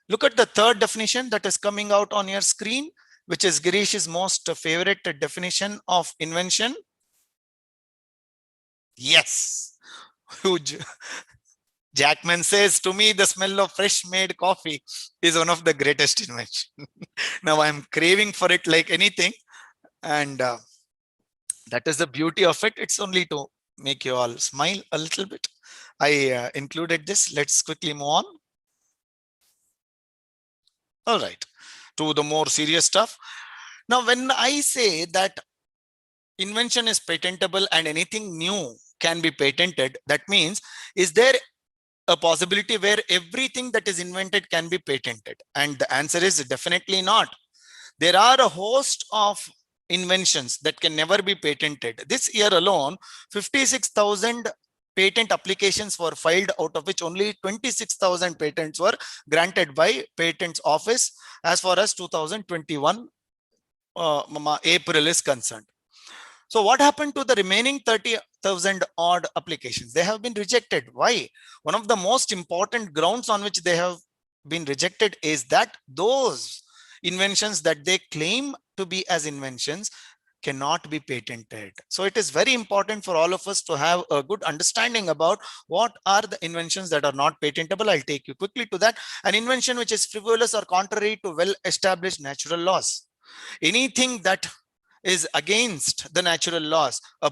Look at the third definition that is coming out on your screen, which is Girish's most favorite definition of invention. Yes. Huge. Jackman says to me, the smell of fresh made coffee is one of the greatest inventions. Now I'm craving for it like anything. And that is the beauty of it. It's only to make you all smile a little bit. I included this. Let's quickly move on. All right, to the more serious stuff. Now, when I say that invention is patentable and anything new can be patented, that means, is there a possibility where everything that is invented can be patented? And the answer is definitely not. There are a host of inventions that can never be patented. This year alone, 56,000 patent applications were filed, out of which only 26,000 patents were granted by Patents Office as far as 2021 April is concerned. So what happened to the remaining 30,000 odd applications? They have been rejected. Why? One of the most important grounds on which they have been rejected is that those inventions that they claim to be as inventions cannot be patented. So it is very important for all of us to have a good understanding about what are the inventions that are not patentable. I'll take you quickly to that. An invention which is frivolous or contrary to well-established natural laws. Anything that is against the natural laws. A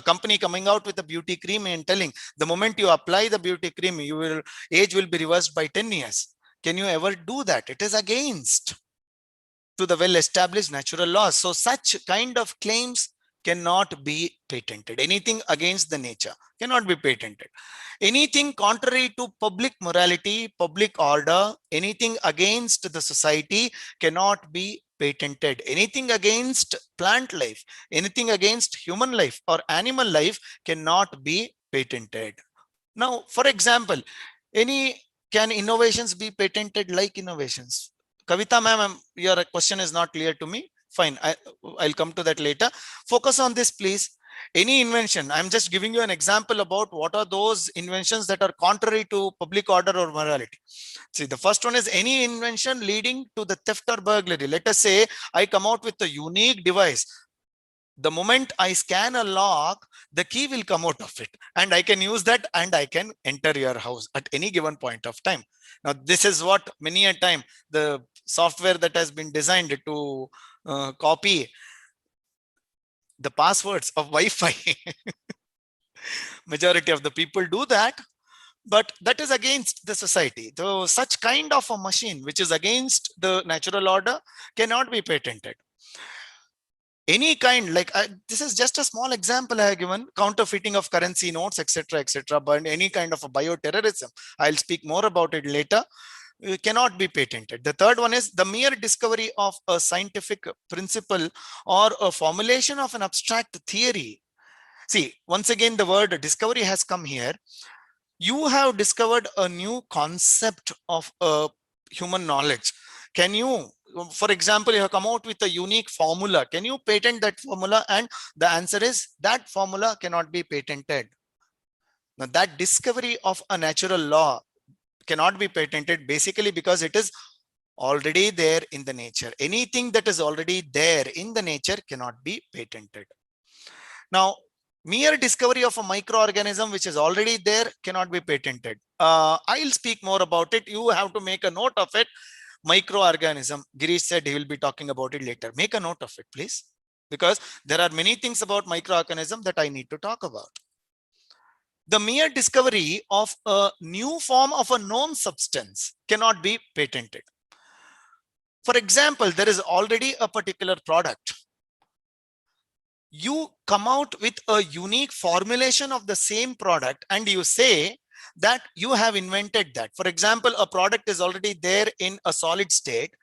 company coming out with a beauty cream and telling the moment you apply the beauty cream, age will be reversed by 10 years. Can you ever do that? It is against to the well-established natural laws. So such kind of claims cannot be patented. Anything against the nature cannot be patented. Anything contrary to public morality, public order, anything against the society cannot be patented. Anything against plant life, anything against human life or animal life cannot be patented. Now, for example, can innovations be patented like innovations? Kavita ma'am, your question is not clear to me. Fine, I'll come to that later. Focus on this, please. Any invention, I'm just giving you an example about what are those inventions that are contrary to public order or morality. See, the first one is any invention leading to the theft or burglary. Let us say I come out with a unique device. The moment I scan a lock, the key will come out of it and I can use that and I can enter your house at any given point of time. Now, this is what many a time the software that has been designed to copy the passwords of Wi-Fi. Majority of the people do that, but that is against the society. So such kind of a machine which is against the natural order cannot be patented. Any kind, like this is just a small example I have given, counterfeiting of currency notes, etc., but any kind of a bioterrorism, I'll speak more about it later, cannot be patented. The third one is the mere discovery of a scientific principle or a formulation of an abstract theory. See, once again, the word discovery has come here. You have discovered a new concept of human knowledge. Can you, for example, you have come out with a unique formula. Can you patent that formula? And the answer is that formula cannot be patented. Now, that discovery of a natural law cannot be patented basically because it is already there in the nature. Anything that is already there in the nature cannot be patented. Now, mere discovery of a microorganism which is already there cannot be patented. I'll speak more about it. You have to make a note of it. Microorganism, Girish said he will be talking about it later. Make a note of it, please, because there are many things about microorganism that I need to talk about. The mere discovery of a new form of a known substance cannot be patented. For example, there is already a particular product. You come out with a unique formulation of the same product and you say that you have invented that. For example, a product is already there in a solid state.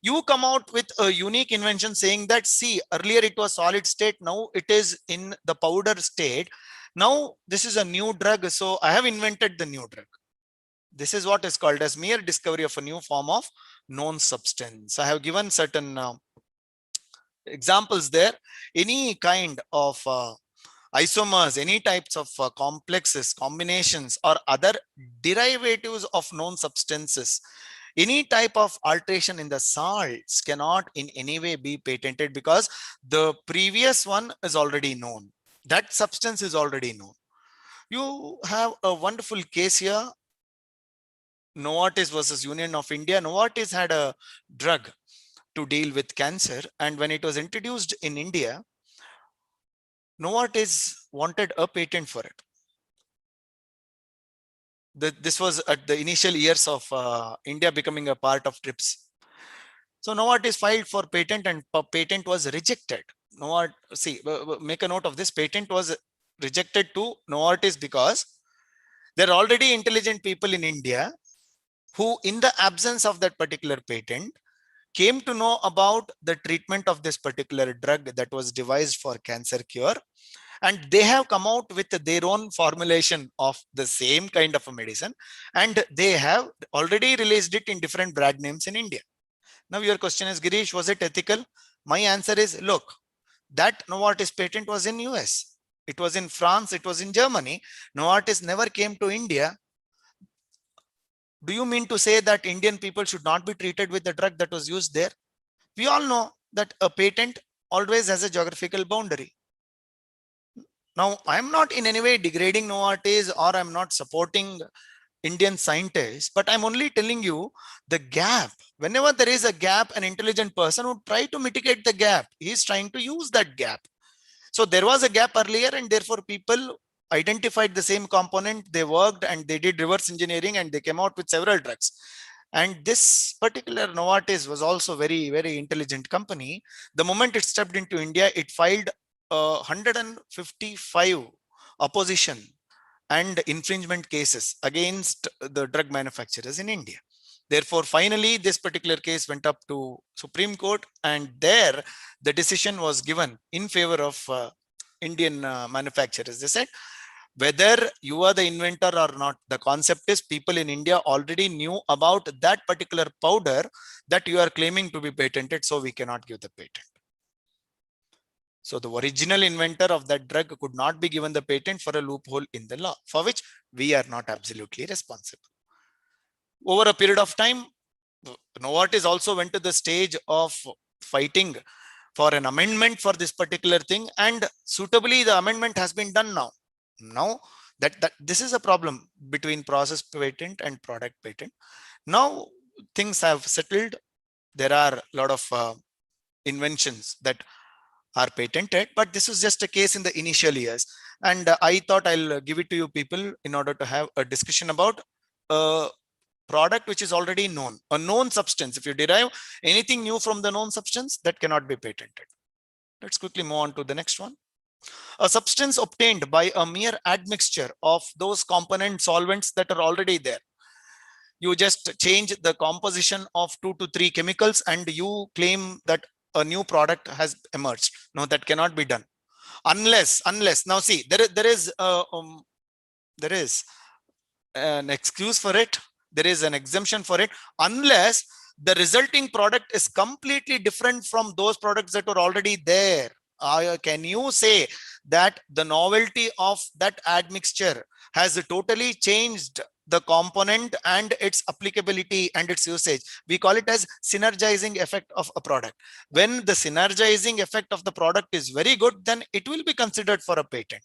You come out with a unique invention saying that, see, earlier it was solid state, now it is in the powder state. Now this is a new drug, so I have invented the new drug. This is what is called as mere discovery of a new form of known substance. I have given certain examples there. Any kind of isomers, any types of complexes, combinations, or other derivatives of known substances, any type of alteration in the salts cannot in any way be patented because the previous one is already known. That substance is already known. You have a wonderful case here. Novartis versus Union of India. Novartis had a drug to deal with cancer, and when it was introduced in India, Novartis wanted a patent for it. This was at the initial years of India becoming a part of TRIPS. So Novartis filed for patent, and patent was rejected. Make a note of this. Patent was rejected to Novartis because there are already intelligent people in India who, in the absence of that particular patent, came to know about the treatment of this particular drug that was devised for cancer cure. And they have come out with their own formulation of the same kind of a medicine. And they have already released it in different brand names in India. Now your question is, Girish, was it ethical? My answer is, look, that Novartis patent was in US. It was in France. It was in Germany. Novartis never came to India. Do you mean to say that Indian people should not be treated with the drug that was used there? We all know that a patent always has a geographical boundary. Now, I'm not in any way degrading Novartis or I'm not supporting Indian scientists, but I'm only telling you the gap. Whenever there is a gap, an intelligent person would try to mitigate the gap. He's trying to use that gap. So there was a gap earlier, and therefore people identified the same component, they worked and they did reverse engineering and they came out with several drugs. And this particular Novartis was also very, very intelligent company. The moment it stepped into India, it filed 155 opposition and infringement cases against the drug manufacturers in India. Therefore, finally, this particular case went up to Supreme Court, and there the decision was given in favor of Indian manufacturers. They said, whether you are the inventor or not, the concept is people in India already knew about that particular powder that you are claiming to be patented, so we cannot give the patent. So the original inventor of that drug could not be given the patent for a loophole in the law, for which we are not absolutely responsible. Over a period of time, Novartis also went to the stage of fighting for an amendment for this particular thing, and suitably the amendment has been done now. Now that this is a problem between process patent and product patent. Now things have settled. There are a lot of inventions that are patented, but this was just a case in the initial years. And I thought I'll give it to you people in order to have a discussion about a product which is already known, a known substance. If you derive anything new from the known substance, that cannot be patented. Let's quickly move on to the next one. A substance obtained by a mere admixture of those component solvents that are already there. You just change the composition of 2 to 3 chemicals and you claim that a new product has emerged. No, that cannot be done. Unless now see, there is an excuse for it. There is an exemption for it, unless the resulting product is completely different from those products that were already there. Can you say that the novelty of that admixture has totally changed the component and its applicability and its usage? We call it as synergizing effect of a product. When the synergizing effect of the product is very good, then it will be considered for a patent.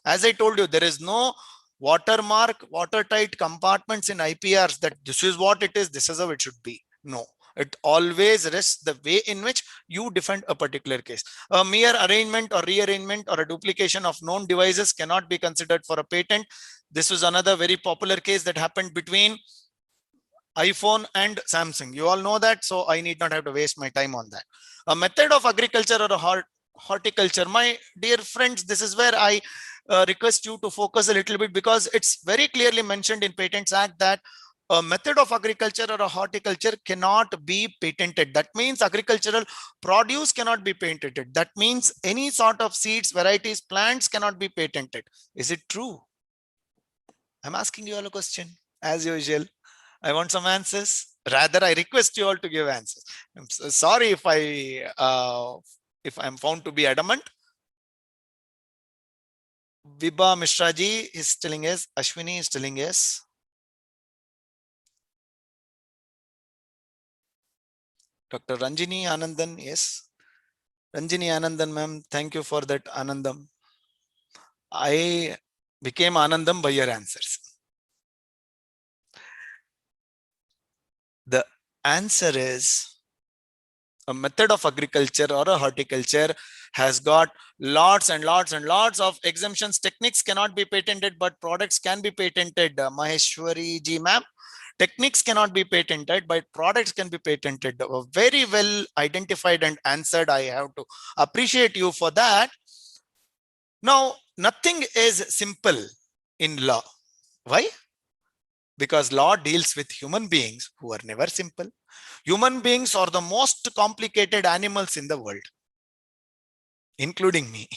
As I told you, there is no watermark, watertight compartments in IPRs that this is what it is, this is how it should be. No, it always rests the way in which you defend a particular case. A mere arrangement or rearrangement or a duplication of known devices cannot be considered for a patent. This was another very popular case that happened between iPhone and Samsung. You all know that, so I need not have to waste my time on that. A method of agriculture or a horticulture. My dear friends, this is where I request you to focus a little bit, because it's very clearly mentioned in Patents Act that a method of agriculture or a horticulture cannot be patented. That means agricultural produce cannot be patented. That means any sort of seeds, varieties, plants cannot be patented. Is it true? I'm asking you all a question as usual. I want some answers. Rather, I request you all to give answers. I'm so sorry if I'm found to be adamant. Vibha Mishra ji is telling us. Ashwini is telling us. Dr. Ranjini Anandan, yes. Ranjini Anandan, ma'am, thank you for that Anandam. I became Anandam by your answers. The answer is a method of agriculture or a horticulture has got lots and lots and lots of exemptions. Techniques cannot be patented, but products can be patented. Maheshwari ji, ma'am, techniques cannot be patented, but products can be patented. Very well identified and answered. I have to appreciate you for that. Now, nothing is simple in law. Why? Because law deals with human beings who are never simple. Human beings are the most complicated animals in the world, including me.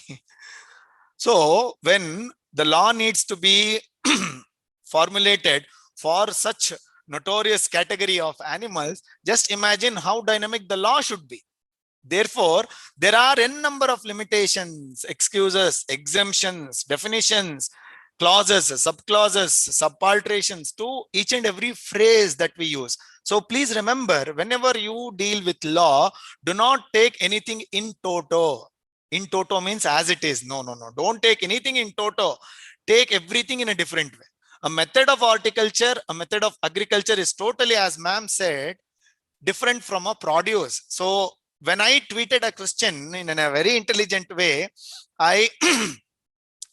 So when the law needs to be formulated for such notorious category of animals, just imagine how dynamic the law should be. Therefore, there are n number of limitations, excuses, exemptions, definitions, clauses, subclauses, subalterations to each and every phrase that we use. So please remember, whenever you deal with law, do not take anything in toto. In toto means as it is. No. Don't take anything in toto. Take everything in a different way. A method of horticulture, a method of agriculture is totally, as ma'am said, different from a produce. So when I tweeted a question in a very intelligent way, I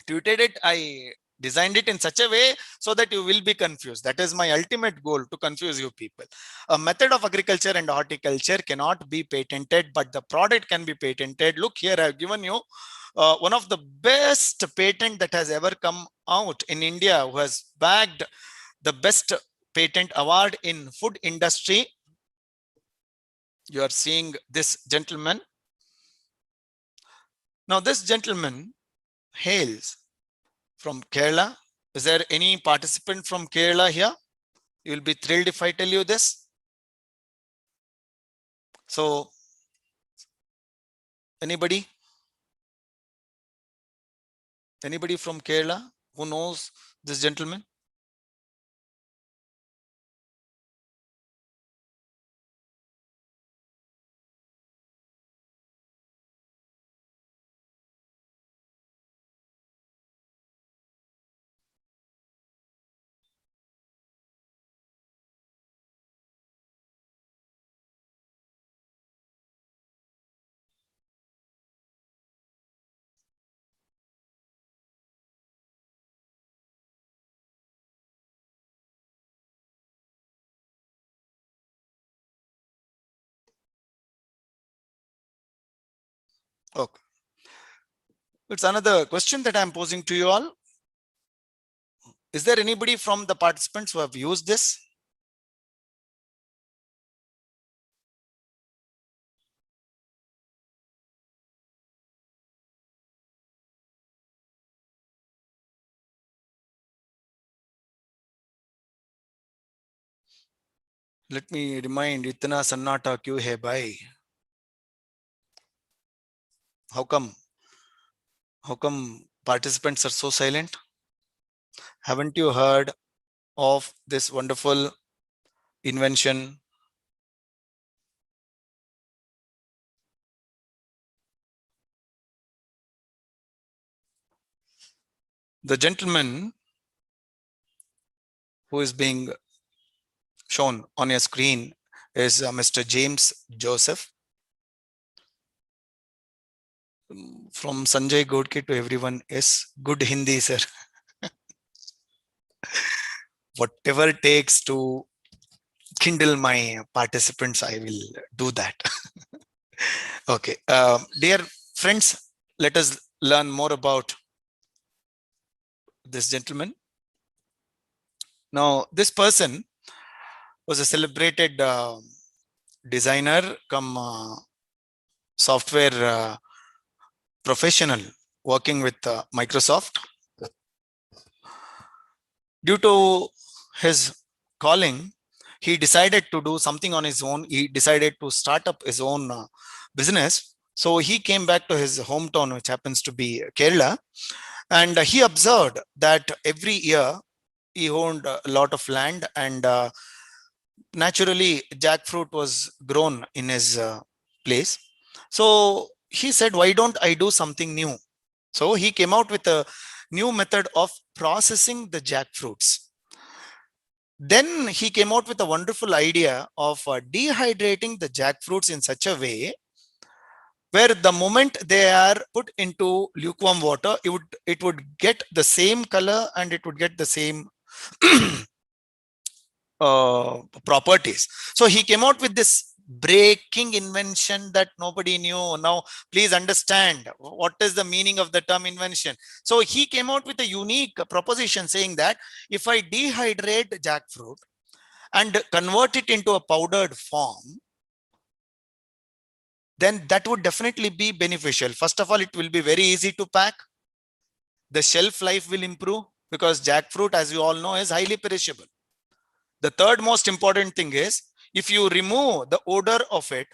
tweeted it, I designed it in such a way so that you will be confused. That is my ultimate goal, to confuse you people. A method of agriculture and horticulture cannot be patented, but the product can be patented. Look here, I've given you one of the best patent that has ever come out in India, who has bagged the best patent award in food industry. You are seeing this gentleman. Now, this gentleman hails from Kerala. Is there any participant from Kerala here? You will be thrilled if I tell you this. So, anybody? Anybody from Kerala who knows this gentleman? Okay. It's another question that I'm posing to you all. Is there anybody from the participants who have used this? Let me remind, itna sannata kyun hai bhai? How come? How come participants are so silent? Haven't you heard of this wonderful invention? The gentleman who is being shown on your screen is Mr. James Joseph. From Sanjay Godke to everyone is good Hindi, sir. Whatever it takes to kindle my participants, I will do that. Okay. Dear friends, let us learn more about this gentleman. Now, this person was a celebrated designer come software professional working with Microsoft. Due to his calling, he decided to do something on his own. He decided to start up his own business. So he came back to his hometown, which happens to be Kerala, and he observed that every year he owned a lot of land, and naturally jackfruit was grown in his place. So he said, why don't I do something new? So he came out with a new method of processing the jackfruits. Then he came out with a wonderful idea of dehydrating the jackfruits in such a way where the moment they are put into lukewarm water, it would get the same color and it would get the same properties. So he came out with this breaking invention that nobody knew. Now, please understand what is the meaning of the term invention. So he came out with a unique proposition saying that if I dehydrate jackfruit and convert it into a powdered form, then that would definitely be beneficial. First of all, it will be very easy to pack. The shelf life will improve because jackfruit, as you all know, is highly perishable. The third most important thing is if you remove the odor of it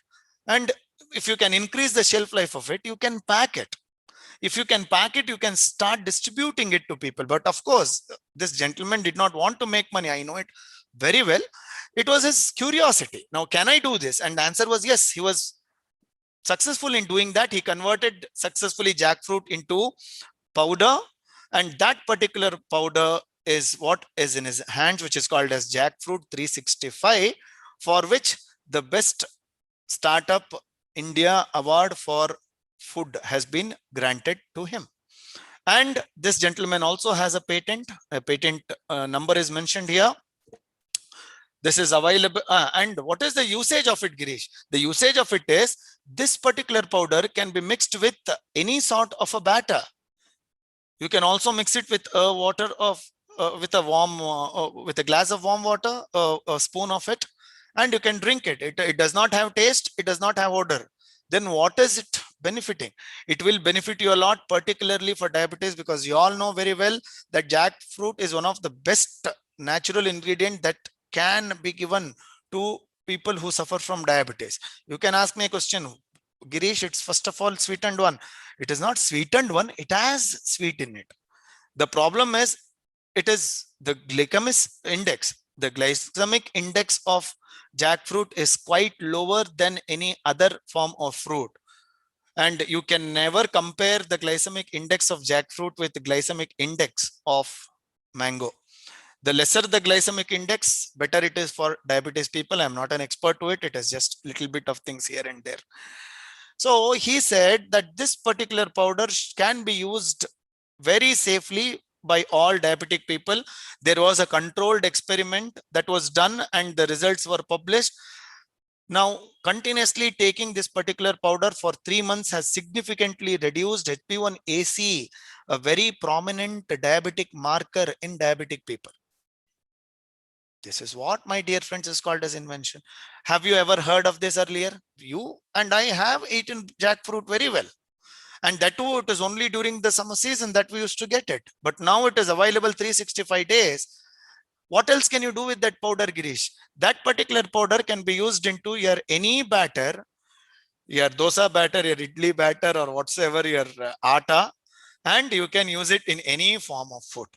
and if you can increase the shelf life of it, you can pack it. If you can pack it, you can start distributing it to people. But of course, this gentleman did not want to make money. I know it very well. It was his curiosity. Now, can I do this? And the answer was yes. He was successful in doing that. He converted successfully jackfruit into powder, and that particular powder is what is in his hands, which is called as Jackfruit 365, for which the best startup India award for food has been granted to him. And this gentleman also has a patent. A patent number is mentioned here. This is available. And what is the usage of it, Girish? The usage of it is this particular powder can be mixed with any sort of a batter. You can also mix it with a water of with a glass of warm water, a spoon of it, and you can drink it. It does not have taste. It does not have odor. Then what is it benefiting? It will benefit you a lot, particularly for diabetes, because you all know very well that jackfruit is one of the best natural ingredient that can be given to people who suffer from diabetes. You can ask me a question, Girish, it's first of all sweetened one. It is not sweetened one, it has sweet in it. The problem is, it is the glycemic index. The glycemic index of jackfruit is quite lower than any other form of fruit. And you can never compare the glycemic index of jackfruit with the glycemic index of mango. The lesser the glycemic index, better it is for diabetes people. I'm not an expert to it. It is just a little bit of things here and there. So he said that this particular powder can be used very safely by all diabetic people. There was a controlled experiment that was done and the results were published. Now, continuously taking this particular powder for 3 months has significantly reduced HbA1c, a very prominent diabetic marker in diabetic people. This is what, my dear friends, is called as invention. Have you ever heard of this earlier? You and I have eaten jackfruit very well. And that too, it is only during the summer season that we used to get it. But now it is available 365 days. What else can you do with that powder, Girish? That particular powder can be used into your any batter, your dosa batter, your idli batter, or whatsoever your atta, and you can use it in any form of food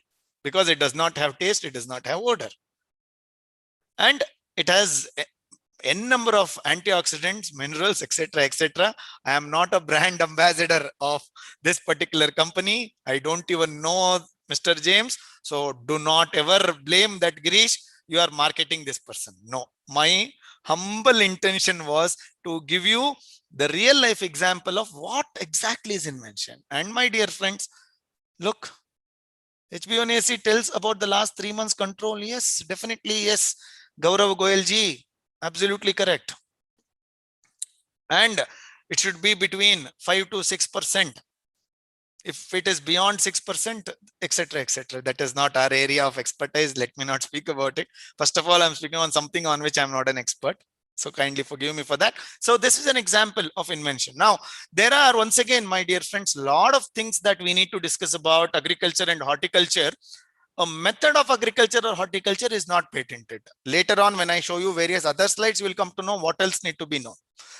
because it does not have taste, it does not have odor. And it has n number of antioxidants, minerals, etc., etc. I am not a brand ambassador of this particular company. I don't even know Mr. James. So do not ever blame that Girish, you are marketing this person. No, my humble intention was to give you the real life example of what exactly is invention. And my dear friends, look, HbA1c tells about the last 3 months control. Yes, definitely. Yes. Gaurav Goyal ji, absolutely correct. And it should be between 5 to 6%. If it is beyond 6%, etc., etc., that is not our area of expertise. Let me not speak about it. First of all, I'm speaking on something on which I'm not an expert. So kindly forgive me for that. So this is an example of invention. Now, there are, once again, my dear friends, a lot of things that we need to discuss about agriculture and horticulture. A method of agriculture or horticulture is not patented. Later on, when I show you various other slides, you will come to know what else need to be known.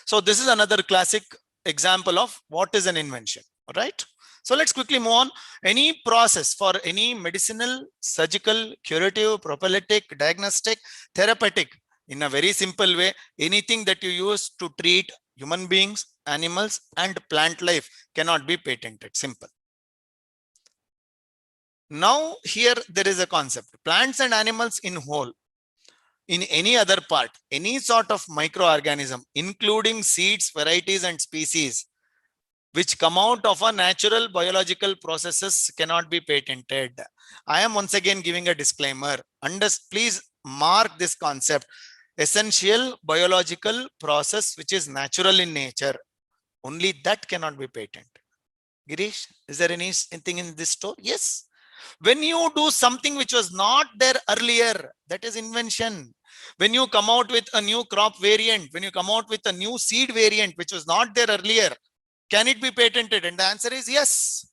So this is another classic example of what is an invention, right? So let's quickly move on. Any process for any medicinal, surgical, curative, prophylactic, diagnostic, therapeutic, in a very simple way, anything that you use to treat human beings, animals, and plant life cannot be patented. Simple. Now here there is a concept. Plants and animals in whole, in any other part, any sort of microorganism, including seeds, varieties, and species, which come out of a natural biological processes cannot be patented. I am once again giving a disclaimer. Please mark this concept. Essential biological process which is natural in nature, only that cannot be patented. Girish, is there anything in this store? Yes. When you do something which was not there earlier, that is invention. When you come out with a new crop variant, when you come out with a new seed variant which was not there earlier, can it be patented? And the answer is yes,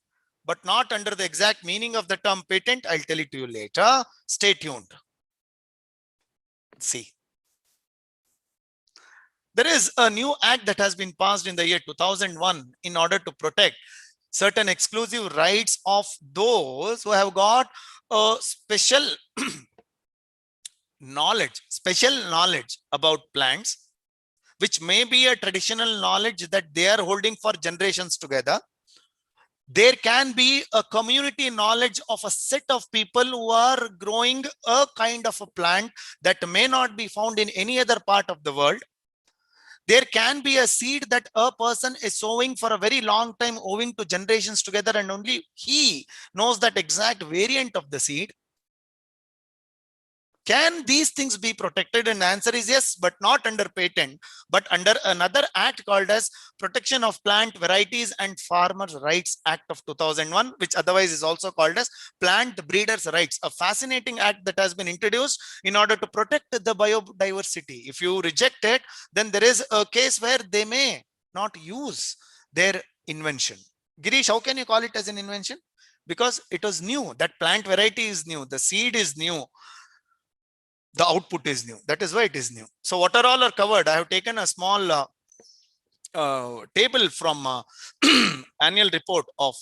but not under the exact meaning of the term patent. I'll tell it to you later. Stay tuned. See, there is a new act that has been passed in the year 2001 in order to protect certain exclusive rights of those who have got a special special knowledge about plants, which may be a traditional knowledge that they are holding for generations together. There can be a community knowledge of a set of people who are growing a kind of a plant that may not be found in any other part of the world. There can be a seed that a person is sowing for a very long time, owing to generations together, and only he knows that exact variant of the seed. Can these things be protected? And the answer is yes, but not under patent, but under another act called as Protection of Plant Varieties and Farmers' Rights Act of 2001, which otherwise is also called as Plant Breeders' Rights, a fascinating act that has been introduced in order to protect the biodiversity. If you reject it, then there is a case where they may not use their invention. Girish, how can you call it as an invention? Because it was new. That plant variety is new. The seed is new. The output is new. That is why it is new. So what are all are covered? I have taken a small table from annual report of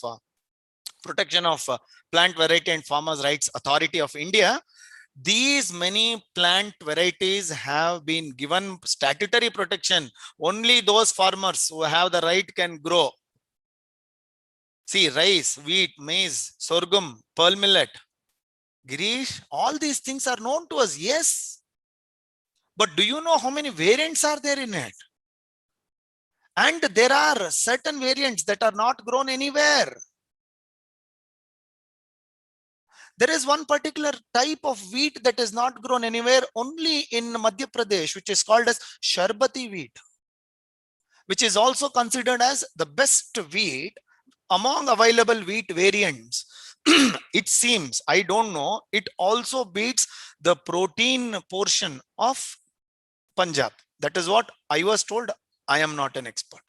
Protection of Plant Variety and Farmers' Rights Authority of India. These many plant varieties have been given statutory protection. Only those farmers who have the right can grow. See, rice, wheat, maize, sorghum, pearl millet. Girish, all these things are known to us. Yes. But do you know how many variants are there in it? And there are certain variants that are not grown anywhere. There is one particular type of wheat that is not grown anywhere, only in Madhya Pradesh, which is called as Sharbati wheat, which is also considered as the best wheat among available wheat variants. It seems, I don't know, it also beats the protein portion of Punjab. That is what I was told. I am not an expert.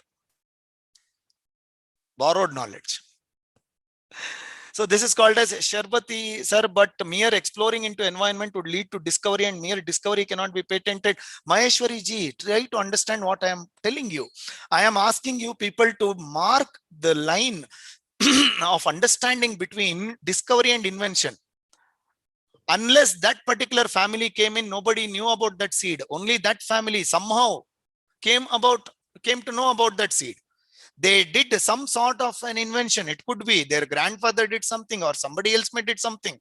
Borrowed knowledge. So this is called as Sharbati, sir, but mere exploring into environment would lead to discovery, and mere discovery cannot be patented. Maheshwari ji, try to understand what I am telling you. I am asking you people to mark the line of understanding between discovery and invention. Unless that particular family came in, nobody knew about that seed. Only that family somehow came to know about that seed. They did some sort of an invention. It could be their grandfather did something, or somebody else may did something.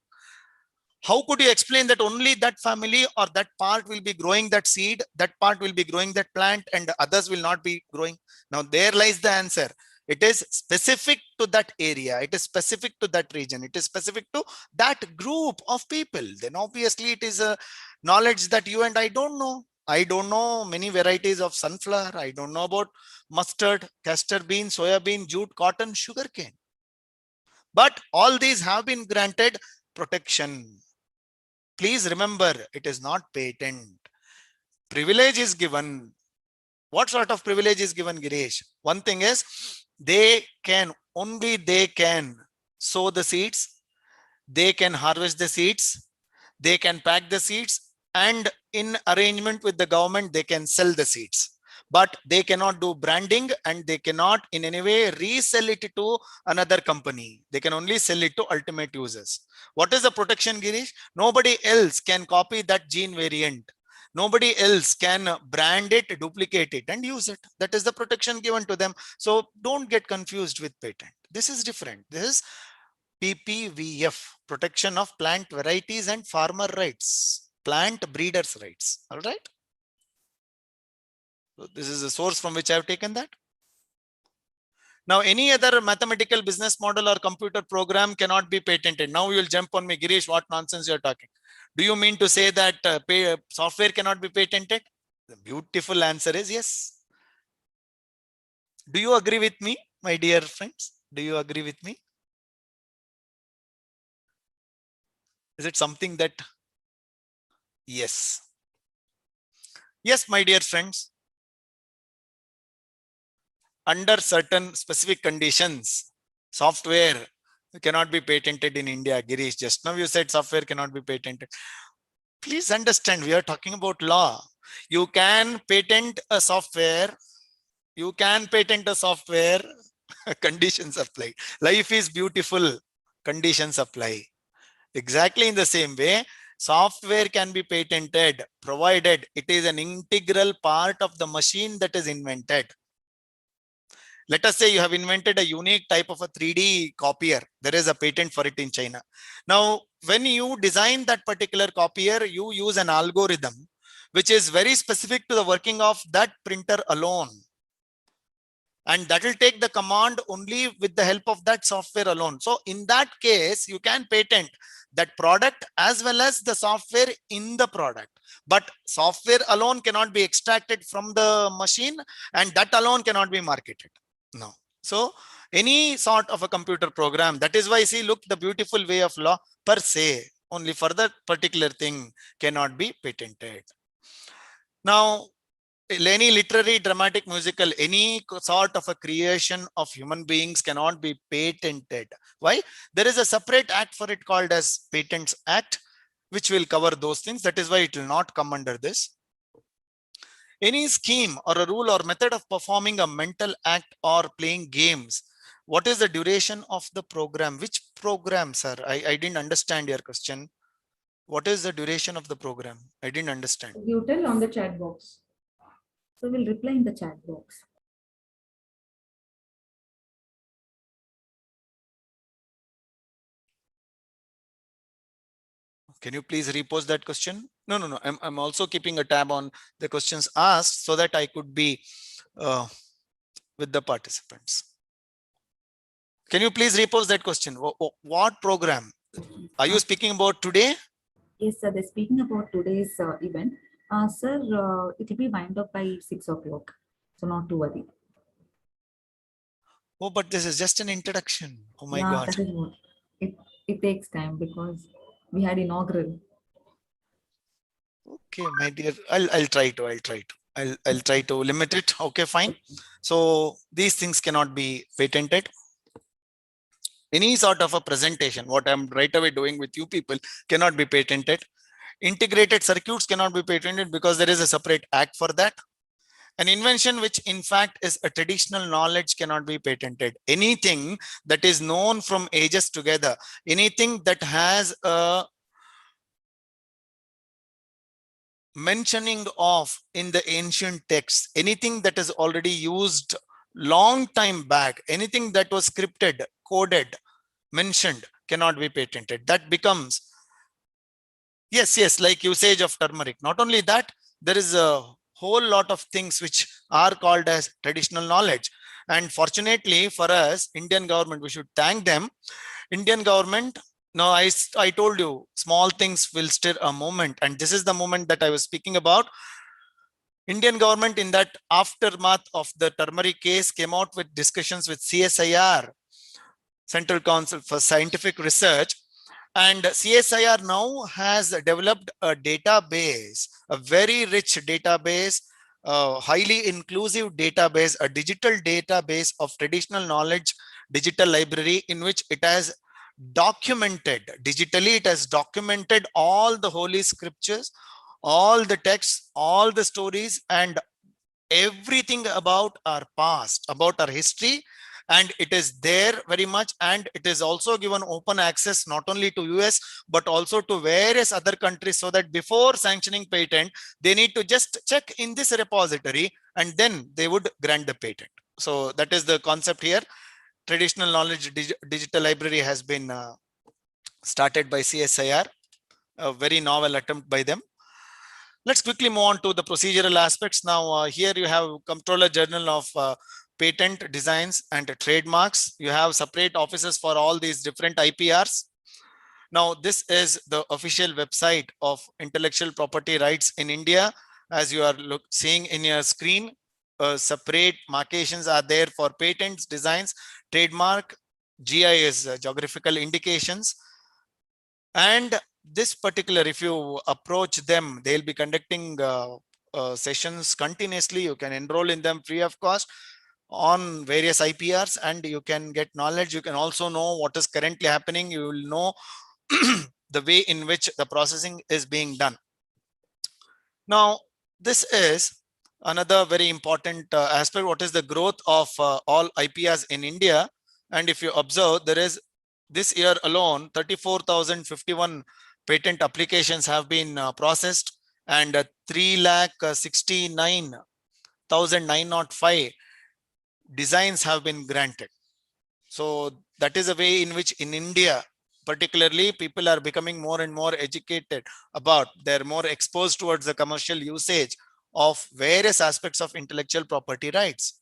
How could you explain that only that family or that part will be growing that seed, that part will be growing that plant, and others will not be growing? Now there lies the answer. It is specific to that area. It is specific to that region. It is specific to that group of people. Then obviously it is a knowledge that you and I don't know. I don't know many varieties of sunflower. I don't know about mustard, castor bean, soya bean, jute, cotton, sugarcane. But all these have been granted protection. Please remember, it is not patent. Privilege is given. What sort of privilege is given, Girish? One thing is, only they can sow the seeds, they can harvest the seeds, they can pack the seeds, and in arrangement with the government, they can sell the seeds. But they cannot do branding, and they cannot in any way resell it to another company. They can only sell it to ultimate users. What is the protection, Girish? Nobody else can copy that gene variant. Nobody else can brand it, duplicate it, and use it. That is the protection given to them. So don't get confused with patent. This is different. This is PPVF, protection of plant varieties and farmer rights, plant breeders' rights. All right. So this is the source from which I have taken that. Now, any other mathematical business model or computer program cannot be patented. Now you will jump on me, Girish, what nonsense you're talking. Do you mean to say that software cannot be patented? The beautiful answer is yes. Do you agree with me, my dear friends? Do you agree with me? Is it something that, yes. Yes, my dear friends. Under certain specific conditions, software cannot be patented in India. Girish, just now you said software cannot be patented. Please understand, we are talking about law. You can patent a software. You can patent a software. Conditions apply. Life is beautiful. Conditions apply. Exactly in the same way, software can be patented provided it is an integral part of the machine that is invented. Let us say you have invented a unique type of a 3D copier. There is a patent for it in China. Now, when you design that particular copier, you use an algorithm which is very specific to the working of that printer alone. And that will take the command only with the help of that software alone. So in that case, you can patent that product as well as the software in the product. But software alone cannot be extracted from the machine, and that alone cannot be marketed. No. So any sort of a computer program, that is why, see, look, the beautiful way of law per se, only for that particular thing cannot be patented. Now, any literary, dramatic, musical, any sort of a creation of human beings cannot be patented. Why? There is a separate act for it called as Patents Act, which will cover those things. That is why it will not come under this. Any scheme or a rule or method of performing a mental act or playing games. What is the duration of the program? Which program, sir? I didn't understand your question. What is the duration of the program? I didn't understand. You tell on the chat box. So we'll reply in the chat box. Can you please repost that question? No. I'm also keeping a tab on the questions asked so that I could be with the participants. Can you please repost that question? What program? Are you speaking about today? Yes, sir. They're speaking about today's event. Sir, it will be wind up by 6 o'clock. So not to worry. Oh, but this is just an introduction. Oh my Yeah, God. that is what. It takes time because we had inaugural. Okay, my dear, I'll try to limit it. Okay, fine. So these things cannot be patented. Any sort of a presentation, what I'm right away doing with you people, cannot be patented. Integrated circuits cannot be patented because there is a separate act for that. An invention which in fact is a traditional knowledge cannot be patented. Anything that is known from ages together, anything that has a mentioning of in the ancient texts, anything that is already used long time back, anything that was scripted, coded, mentioned, cannot be patented. That becomes, yes, like usage of turmeric. Not only that, there is a whole lot of things which are called as traditional knowledge. And fortunately for us, Indian government, we should thank them. Indian government, now I told you, small things will stir a moment. And this is the moment that I was speaking about. Indian government, in that aftermath of the turmeric case, came out with discussions with CSIR Central Council for Scientific Research. And CSIR now has developed a database, a very rich database, a highly inclusive database, a digital database of traditional knowledge, digital library, in which it has documented digitally, it has documented all the holy scriptures, all the texts, all the stories, and everything about our past, about our history. And it is there very much, and it is also given open access not only to US but also to various other countries, so that before sanctioning patent they need to just check in this repository and then they would grant the patent. So that is the concept here. Traditional knowledge digital library has been started by CSIR, a very novel attempt by them. Let's quickly move on to the procedural aspects. Now, here you have Comptroller General of Patent Designs and Trademarks. You have separate offices for all these different IPRs. Now, this is the official website of intellectual property rights in India. As you are seeing in your screen, separate markations are there for patents, designs, trademark, GIS, geographical indications. And this particular, if you approach them, they'll be conducting sessions continuously. You can enroll in them free of cost on various IPRs, and you can get knowledge. You can also know what is currently happening. You will know the way in which the processing is being done. Now, this is another very important aspect. What is the growth of all IPRs in India? And if you observe, there is this year alone 34,051 patent applications have been processed, and 3,69,905 designs have been granted. So that is a way in which in India particularly people are becoming more and more educated about, they're more exposed towards the commercial usage of various aspects of intellectual property rights.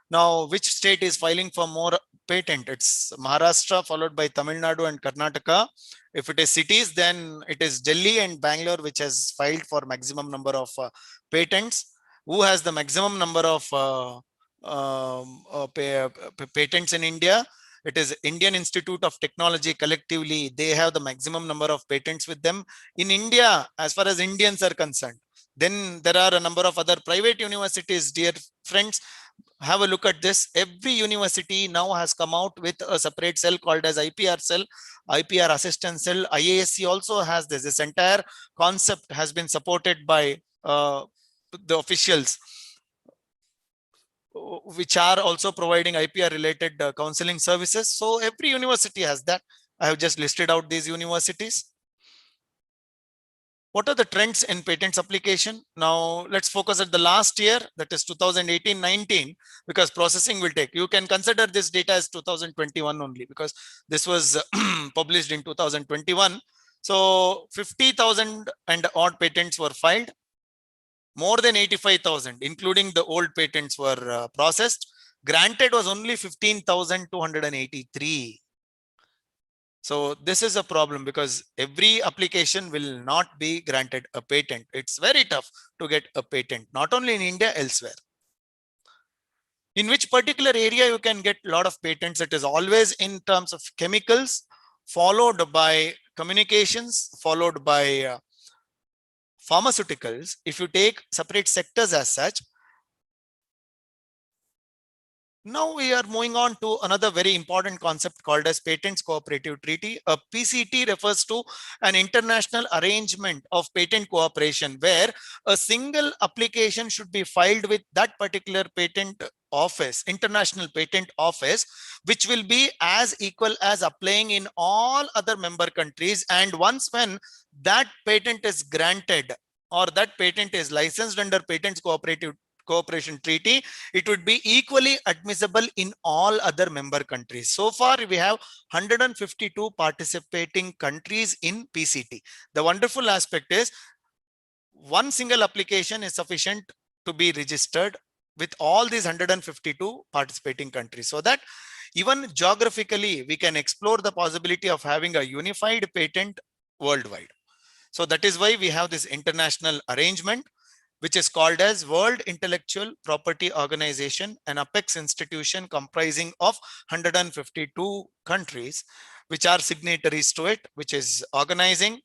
Now, which state is filing for more patent? It's Maharashtra, followed by Tamil Nadu and Karnataka. If it is cities, then it is Delhi and Bangalore, which has filed for maximum number of patents. Who has the maximum number of patents in India? It is Indian Institute of Technology collectively. They have the maximum number of patents with them in India, as far as Indians are concerned. Then there are a number of other private universities, dear friends. Have a look at this. Every university now has come out with a separate cell called as IPR cell, IPR assistance cell. IASC also has this. This entire concept has been supported by the officials, which are also providing IPR related counseling services. So every university has that. I have just listed out these universities. What are the trends in patents application? Now let's focus at the last year, that is 2018-19, because processing will take. You can consider this data as 2021 only, because this was published in 2021. So 50,000 and odd patents were filed. More than 85,000, including the old patents, were processed. Granted was only 15,283. So this is a problem, because every application will not be granted a patent. It's very tough to get a patent, not only in India, elsewhere. In which particular area you can get a lot of patents? It is always in terms of chemicals, followed by communications, followed by pharmaceuticals. If you take separate sectors as such. Now we are moving on to another very important concept called as Patents Cooperative Treaty. A PCT refers to an international arrangement of patent cooperation where a single application should be filed with that particular patent office, international patent office, which will be as equal as applying in all other member countries. And once when that patent is granted or that patent is licensed under Patents Cooperation Treaty, it would be equally admissible in all other member countries. So far, we have 152 participating countries in PCT. The wonderful aspect is one single application is sufficient to be registered with all these 152 participating countries, so that even geographically, we can explore the possibility of having a unified patent worldwide. So that is why we have this international arrangement. which is called as World Intellectual Property Organization, an apex institution comprising of 152 countries, which are signatories to it, which is organizing.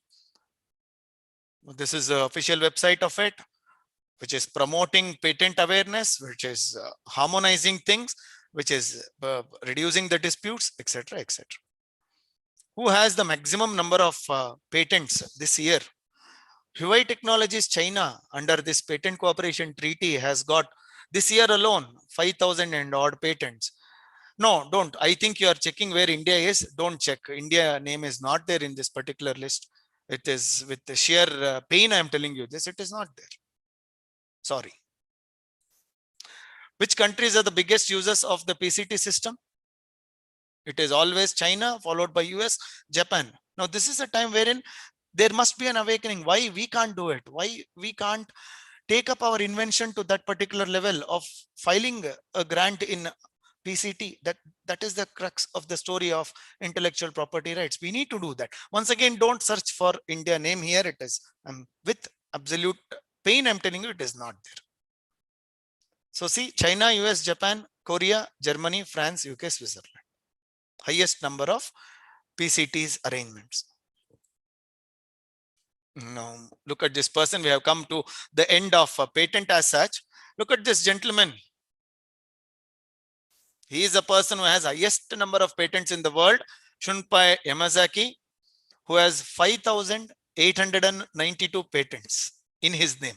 This is the official website of it, which is promoting patent awareness, which is harmonizing things, which is reducing the disputes, etc., etc. Who has the maximum number of patents this year? Huawei Technologies China, under this patent cooperation treaty, has got this year alone 5,000 and odd patents. No, don't. I think you are checking where India is. Don't check. India name is not there in this particular list. It is with the sheer pain I am telling you this. It is not there. Sorry. Which countries are the biggest users of the PCT system? It is always China, followed by US, Japan. Now, this is a time wherein there must be an awakening. Why we can't do it? Why we can't take up our invention to that particular level of filing a grant in PCT? That is the crux of the story of intellectual property rights. We need to do that. Once again, don't search for India name here. It is with absolute pain, I'm telling you, it is not there. So see, China, US, Japan, Korea, Germany, France, UK, Switzerland. Highest number of PCTs arrangements. Now, look at this person. We have come to the end of a patent as such. Look at this gentleman. He is a person who has highest number of patents in the world, Shunpai Yamazaki, who has 5,892 patents in his name.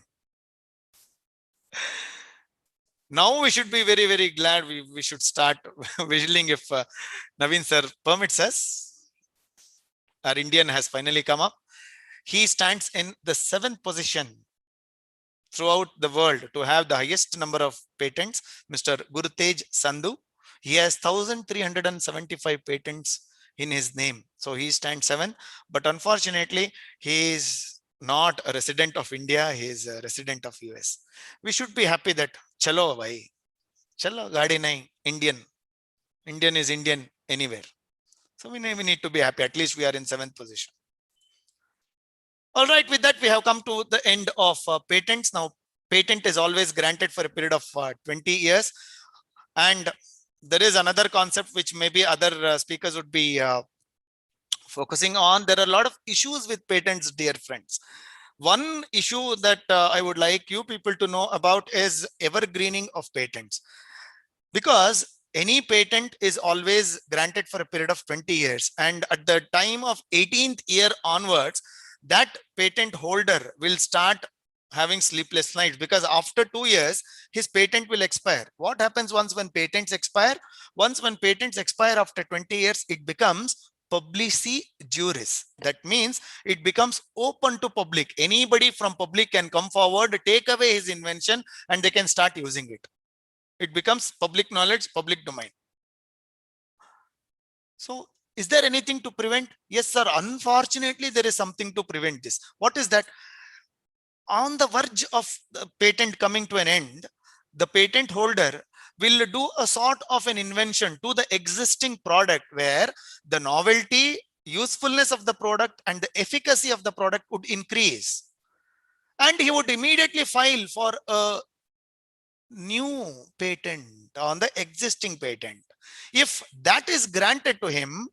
Now we should be very, very glad. We should start whistling if Naveen sir permits us. Our Indian has finally come up. He stands in the 7th position throughout the world to have the highest number of patents, Mr. Gurutej Sandhu. He has 1,375 patents in his name. So he stands 7th, but unfortunately, he is not a resident of India. He is a resident of US. We should be happy that chalo bhai, chalo gaadi nahi, Indian. Indian is Indian anywhere. So we need to be happy. At least we are in 7th position. All right, with that, we have come to the end of patents. Now, patent is always granted for a period of 20 years. And there is another concept which maybe other speakers would be focusing on. There are a lot of issues with patents, dear friends. One issue that I would like you people to know about is evergreening of patents. Because any patent is always granted for a period of 20 years. And at the time of 18th year onwards, that patent holder will start having sleepless nights, because after 2 years, his patent will expire. What happens once when patents expire? Once when patents expire after 20 years, it becomes publici juris. That means it becomes open to public. Anybody from public can come forward, take away his invention, and they can start using it. It becomes public knowledge, public domain. So is there anything to prevent? Yes, sir. Unfortunately, there is something to prevent this. What is that? On the verge of the patent coming to an end, the patent holder will do a sort of an invention to the existing product where the novelty, usefulness of the product and the efficacy of the product would increase. And he would immediately file for a new patent on the existing patent. If that is granted to him,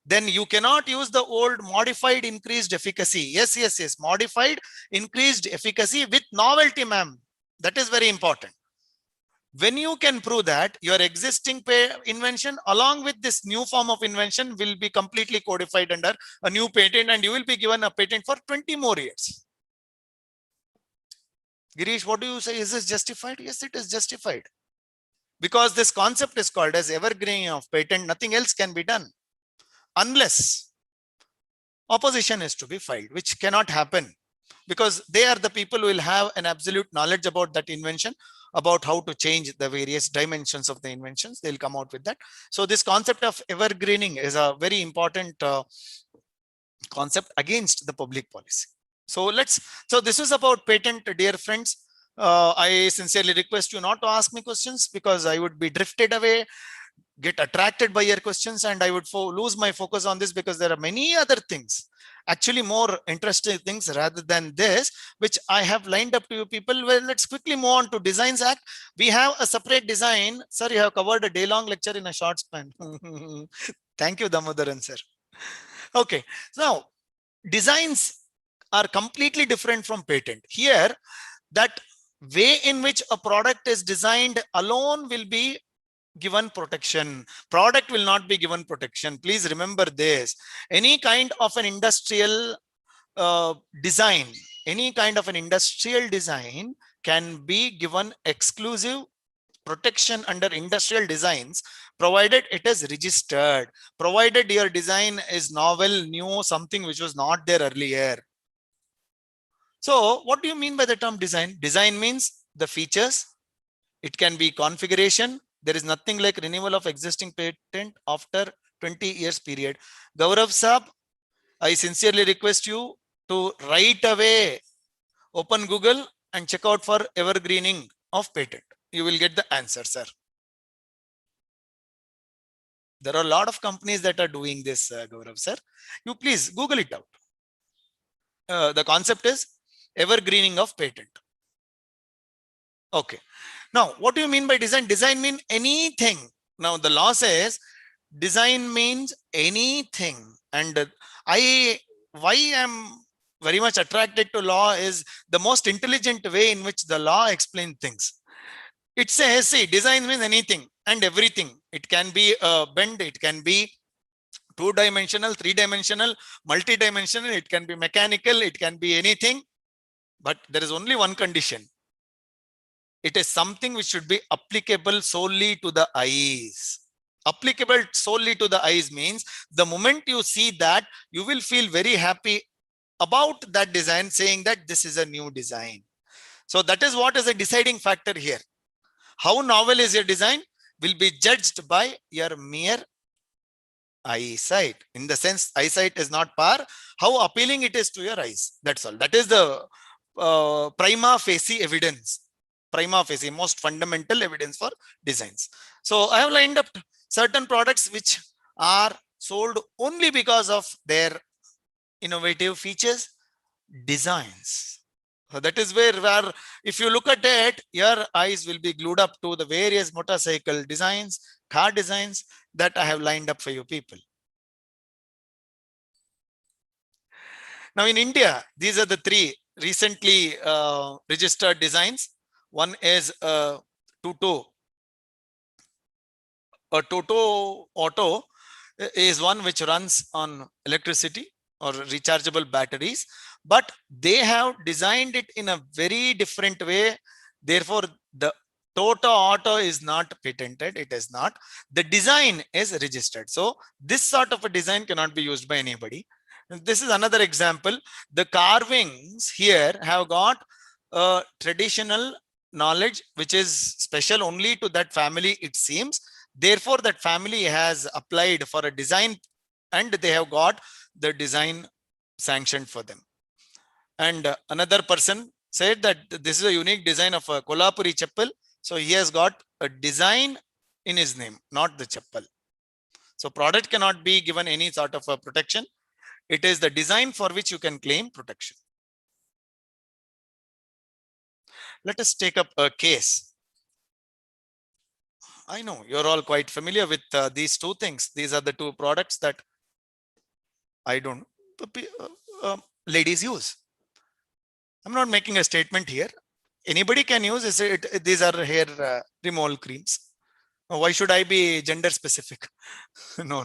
then you cannot use the old modified increased efficacy. Yes, yes, yes. Modified increased efficacy with novelty, ma'am. That is very important. When you can prove that your existing invention along with this new form of invention will be completely codified under a new patent, and you will be given a patent for 20 more years. Girish, what do you say? Is this justified? Yes, it is justified. Because this concept is called as evergreening of patent. Nothing else can be done unless opposition is to be filed, which cannot happen, because they are the people who will have an absolute knowledge about that invention, about how to change the various dimensions of the inventions. They'll come out with that. So this concept of evergreening is a very important concept against the public policy. So this is about patent, dear friends. I sincerely request you not to ask me questions, because I would be drifted away, get attracted by your questions, and I would lose my focus on this, because there are many other things. actually more interesting things rather than this, which I have lined up to you people. Well, let's quickly move on to Designs Act. We have a separate design. Sir, you have covered a day-long lecture in a short span. Thank you, Damodaran sir. Okay, now designs are completely different from patent. Here, that way in which a product is designed alone will be given protection. Product will not be given protection. Please remember this. Any kind of an industrial design, any kind of an industrial design can be given exclusive protection under industrial designs, provided it is registered, provided your design is novel, new, something which was not there earlier. So what do you mean by the term design? Design means the features. It can be configuration. There is nothing like renewal of existing patent after 20 years period. Gaurav Saab, I sincerely request you to right away open Google and check out for evergreening of patent. You will get the answer, sir. There are a lot of companies that are doing this, Gaurav sir. You please Google it out. The concept is evergreening of patent. Okay. Now, what do you mean by design? Design means anything. Now, the law says design means anything. And why I'm very much attracted to law is the most intelligent way in which the law explains things. It says, see, design means anything and everything. It can be a bend, it can be two-dimensional, three-dimensional, multi-dimensional, it can be mechanical, it can be anything. But there is only one condition. It is something which should be applicable solely to the eyes. Applicable solely to the eyes means the moment you see that, you will feel very happy about that design, saying that this is a new design. So that is what is a deciding factor here. How novel is your design will be judged by your mere eyesight. In the sense, eyesight is not par, how appealing it is to your eyes. That's all. That is the prima facie evidence. Prima facie, most fundamental evidence for designs. So I have lined up certain products which are sold only because of their innovative features, designs. So that is where if you look at it, your eyes will be glued up to the various motorcycle designs, car designs that I have lined up for you people. Now in India, these are the three recently registered designs. One is Toto. A Toto Auto is one which runs on electricity or rechargeable batteries, but they have designed it in a very different way. Therefore, the Toto Auto is not patented. It is not. The design is registered. So this sort of a design cannot be used by anybody. This is another example. The carvings here have got a traditional knowledge which is special only to that family, it seems. Therefore, that family has applied for a design and they have got the design sanctioned for them. And another person said that this is a unique design of a Kolhapuri chappal. So he has got a design in his name, not the chappal. So product cannot be given any sort of a protection. It is the design for which you can claim protection. Let us take up a case. I know you're all quite familiar with these two things. These are the two products that I don't ladies use. I'm not making a statement here. Anybody can use it. These are hair removal creams. Why should I be gender specific? No.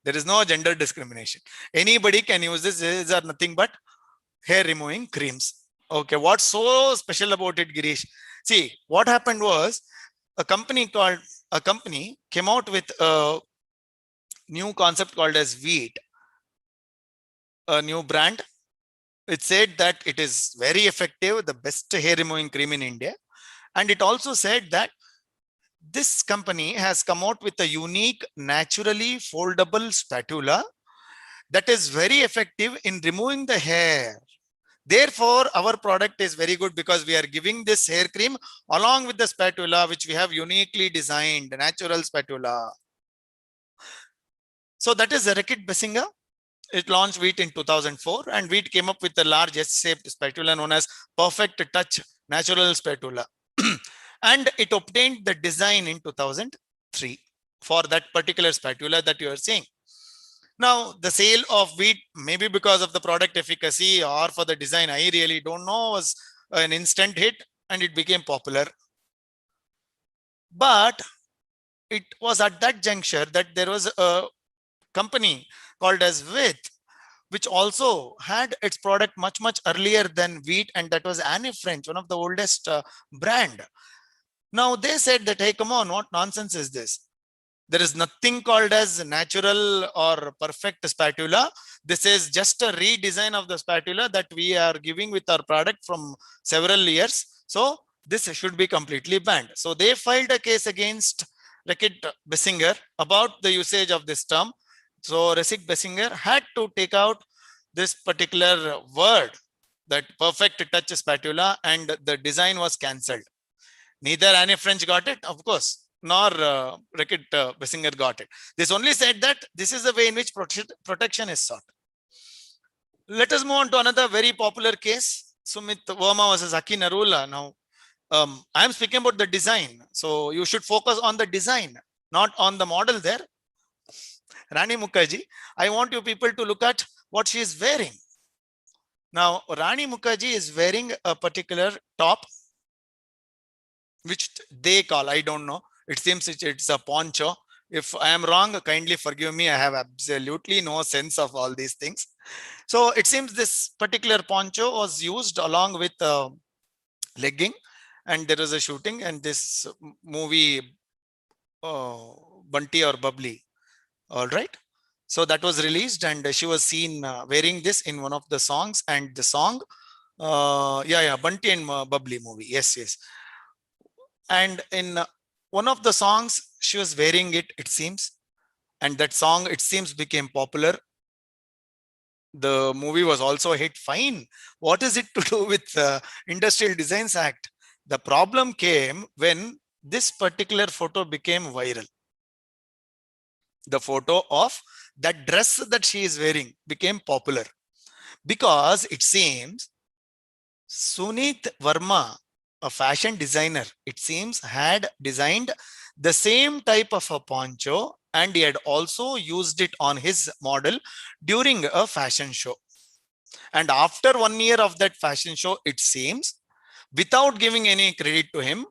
There is no gender discrimination. Anybody can use this. These are nothing but hair removing creams. Okay, what's so special about it, Girish? See, what happened was a company came out with a new concept called as Wheat, a new brand. It said that it is very effective, the best hair removing cream in India. And it also said that this company has come out with a unique, naturally foldable spatula that is very effective in removing the hair. Therefore, our product is very good because we are giving this hair cream along with the spatula, which we have uniquely designed, the natural spatula. So that is Rekit Basinga. it launched wheat in 2004, and wheat came up with a large S-shaped spatula known as Perfect Touch Natural Spatula. And it obtained the design in 2003 for that particular spatula that you are seeing. Now, the sale of wheat, maybe because of the product efficacy or for the design, I really don't know, was an instant hit and it became popular. But it was at that juncture that there was a company called as With, which also had its product much earlier than wheat, and that was Anne French, one of the oldest brand. Now they said that, hey, come on, what nonsense is this? There is nothing called as natural or perfect spatula. This is just a redesign of the spatula that we are giving with our product from several years. So this should be completely banned. So they filed a case against Reckitt Bessinger about the usage of this term. So Reckitt Bessinger had to take out this particular word, that perfect touch spatula, and the design was cancelled. Neither Anne French got it, of course, nor Reckitt Bessinger got it. This only said that this is the way in which protection is sought. Let us move on to another very popular case, Sumit Verma versus Aki Narula. Now, I am speaking about the design. So you should focus on the design, not on the model there. Rani Mukherjee, I want you people to look at what she is wearing. Now, Rani Mukherjee is wearing a particular top, which they call, I don't know, it seems it's a poncho. If I am wrong, kindly forgive me. I have absolutely no sense of all these things. So it seems this particular poncho was used along with legging, and there was a shooting, and this movie Bunty or Bubbly, all right. So that was released, and she was seen wearing this in one of the songs, and the song Bunty and Bubbly movie, yes. And in one of the songs she was wearing it, it seems, and that song, it seems, became popular. The movie was also a hit. Fine, what is it to do with Industrial Designs Act? The problem came when this particular photo became viral. The photo of that dress that she is wearing became popular because it seems Sunit Verma, a fashion designer, it seems, had designed the same type of a poncho, and he had also used it on his model during a fashion show. And after 1 year of that fashion show, it seems, without giving any credit to him,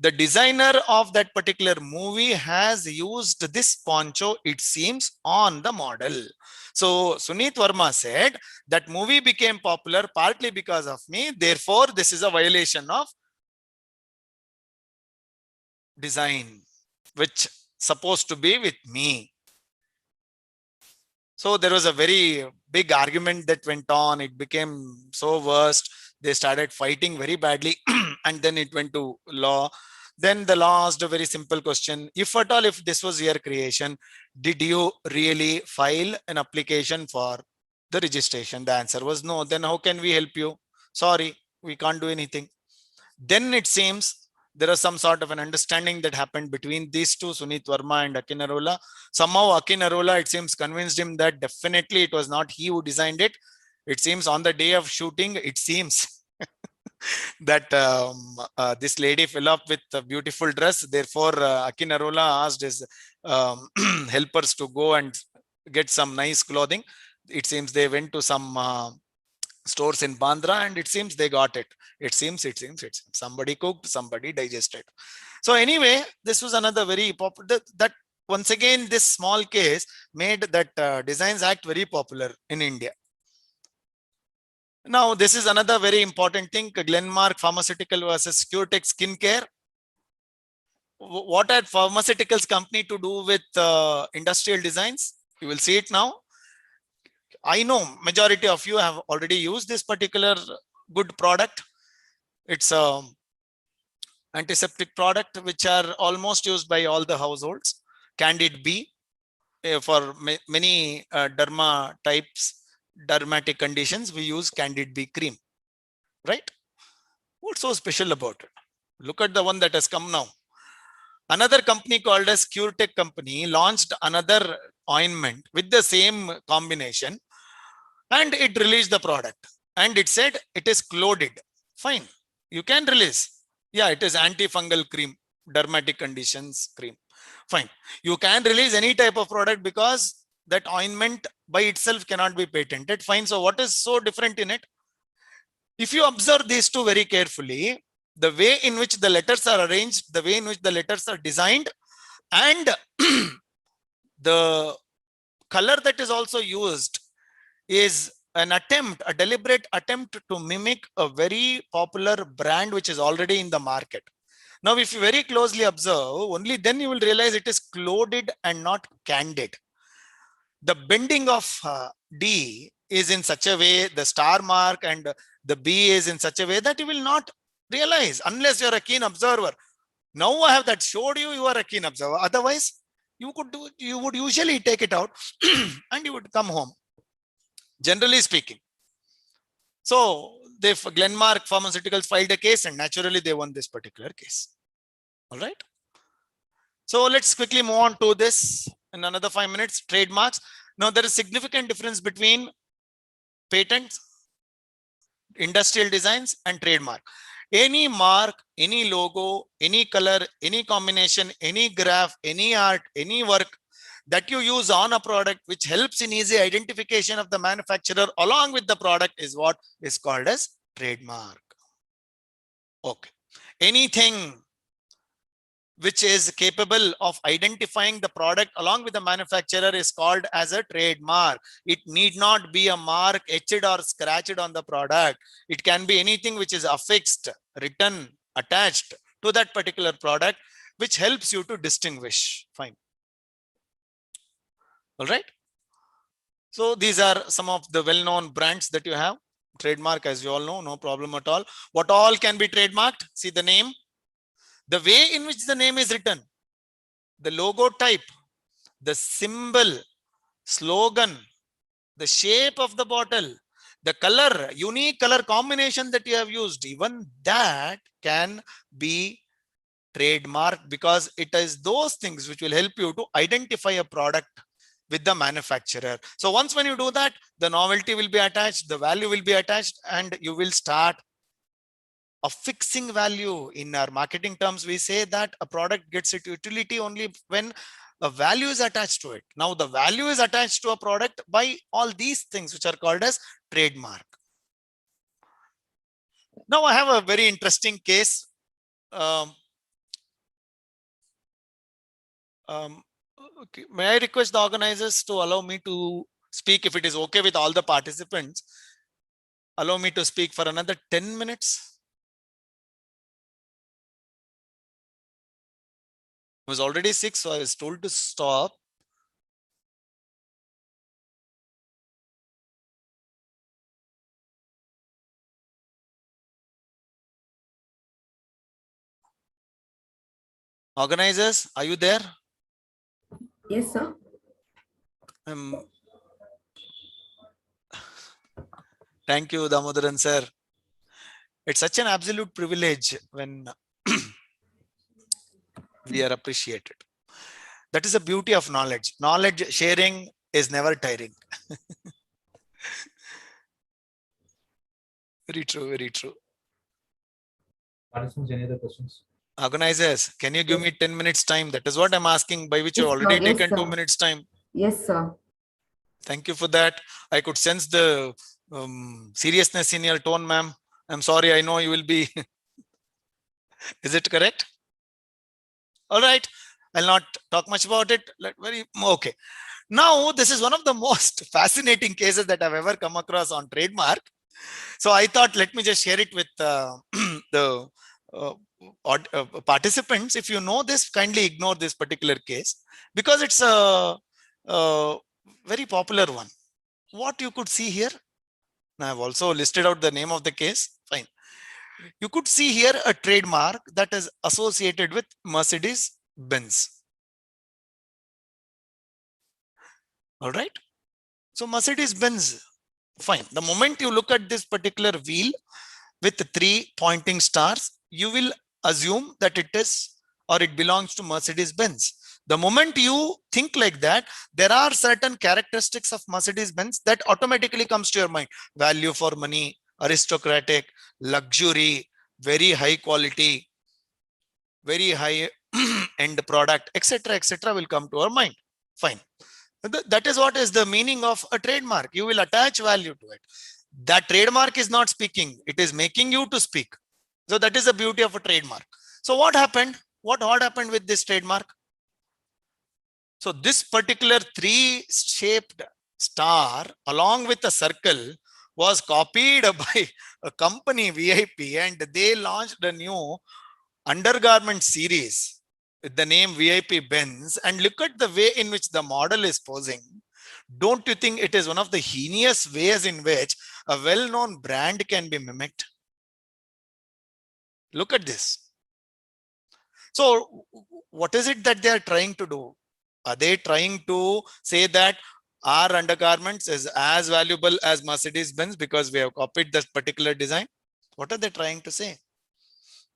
the designer of that particular movie has used this poncho, it seems, on the model. So Sunit Verma said that movie became popular partly because of me. Therefore, this is a violation of design, which supposed to be with me. So there was a very big argument that went on. It became so worst. They started fighting very badly and then it went to law. Then the law asked a very simple question. If at all, if this was your creation, did you really file an application for the registration? The answer was no. Then how can we help you? Sorry, we can't do anything. Then it seems there was some sort of an understanding that happened between these two, Sunit Verma and Aki Narula. Somehow Aki Narula, it seems, convinced him that definitely it was not he who designed it. It seems on the day of shooting, it seems that this lady fell up with a beautiful dress. Therefore, Aki Narula asked his helpers to go and get some nice clothing. It seems they went to some stores in Bandra, and it seems they got it. It seems somebody cooked, somebody digested. So anyway, this was another very popular, that once again, this small case made that Designs Act very popular in India. Now, this is another very important thing, Glenmark Pharmaceutical versus CureTech Skincare. What had pharmaceuticals company to do with industrial designs? You will see it now. I know majority of you have already used this particular good product. It's a antiseptic product which are almost used by all the households. Candid B, for many dermatic conditions, we use Candid B cream, right? What's so special about it? Look at the one that has come now. Another company called as CureTech company launched another ointment with the same combination, and it released the product, and it said it is cloded. Fine, you can release. Yeah, it is antifungal cream, dermatic conditions cream. Fine, you can release any type of product because that ointment by itself cannot be patented. Fine, so what is so different in it? If you observe these two very carefully, the way in which the letters are arranged, the way in which the letters are designed, and the color that is also used is an attempt, a deliberate attempt to mimic a very popular brand which is already in the market. Now, if you very closely observe, only then you will realize it is cloded and not candid. The bending of D is in such a way, the star mark and the B is in such a way that you will not realize unless you're a keen observer. Now I have that showed you, you are a keen observer. Otherwise, you would usually take it out and you would come home, generally speaking. So Glenmark Pharmaceuticals filed a case and naturally they won this particular case. All right. So let's quickly move on to this in another 5 minutes. Trademarks. Now there is significant difference between patents, industrial designs, and trademark. Any mark, any logo, any color, any combination, any graph, any art, any work that you use on a product which helps in easy identification of the manufacturer along with the product is what is called as trademark. Okay. Anything which is capable of identifying the product along with the manufacturer is called as a trademark. It need not be a mark etched or scratched on the product. It can be anything which is affixed, written, attached to that particular product, which helps you to distinguish. Fine. All right. So these are some of the well-known brands that you have. Trademark, as you all know, no problem at all. What all can be trademarked? See the name, the way in which the name is written, the logo type, the symbol, slogan, the shape of the bottle, the color, unique color combination that you have used, even that can be trademarked because it is those things which will help you to identify a product with the manufacturer. So once when you do that, the novelty will be attached, the value will be attached, and you will start affixing value. In our marketing terms, we say that a product gets its utility only when a value is attached to it. Now the value is attached to a product by all these things which are called as trademark. Now I have a very interesting case. Okay. May I request the organizers to allow me to speak, if it is okay with all the participants, allow me to speak for another 10 minutes. It was already 6, so I was told to stop. Organizers, are you there? Yes, sir. Thank you, Damodaran sir. It's such an absolute privilege when we are appreciated. That is the beauty of knowledge. Knowledge sharing is never tiring. Very true, very true. Participants, any other questions? Organizers, can you give me 10 minutes time? That is what I'm asking, by which you've already taken 2 minutes time. Yes, sir. Thank you for that. I could sense the seriousness in your tone, ma'am. I'm sorry, I know you will be. Is it correct? All right. I'll not talk much about it. Okay. Now, this is one of the most fascinating cases that I've ever come across on trademark. So I thought, let me just share it with the participants. If you know this, kindly ignore this particular case because it's a very popular one. What you could see here, now I've also listed out the name of the case. Fine. You could see here a trademark that is associated with Mercedes-Benz. All right. So Mercedes-Benz, fine. The moment you look at this particular wheel with 3 pointing stars, you will assume that it is or it belongs to Mercedes-Benz. The moment you think like that, there are certain characteristics of Mercedes-Benz that automatically comes to your mind. Value for money, aristocratic, luxury, very high quality, very high end product, etc., will come to our mind. Fine. That is what is the meaning of a trademark. You will attach value to it. That trademark is not speaking. It is making you to speak. So that is the beauty of a trademark. So what happened? What happened with this trademark? So this particular three-shaped star along with a circle was copied by a company VIP, and they launched a new undergarment series with the name VIP Benz. And look at the way in which the model is posing. Don't you think it is one of the heinous ways in which a well-known brand can be mimicked? Look at this. So what is it that they are trying to do? Are they trying to say that our undergarments is as valuable as Mercedes-Benz because we have copied this particular design? What are they trying to say?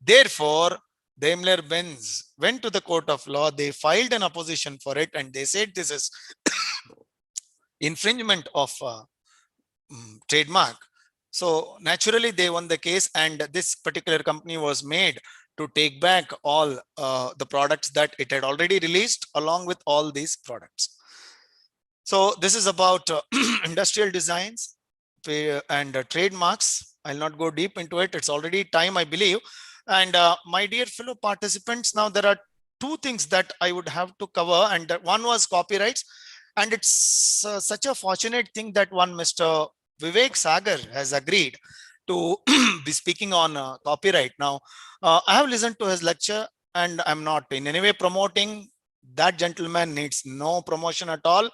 Therefore, Daimler-Benz went to the court of law. They filed an opposition for it, and they said this is infringement of trademark. So naturally, they won the case, and this particular company was made to take back all the products that it had already released along with all these products. So this is about industrial designs and trademarks. I'll not go deep into it. It's already time, I believe. And my dear fellow participants, now there are two things that I would have to cover. And one was copyrights. And it's such a fortunate thing that one Mr. Vivek Sagar has agreed to be speaking on copyright. Now, I have listened to his lecture, and I'm not in any way promoting. That gentleman needs no promotion at all.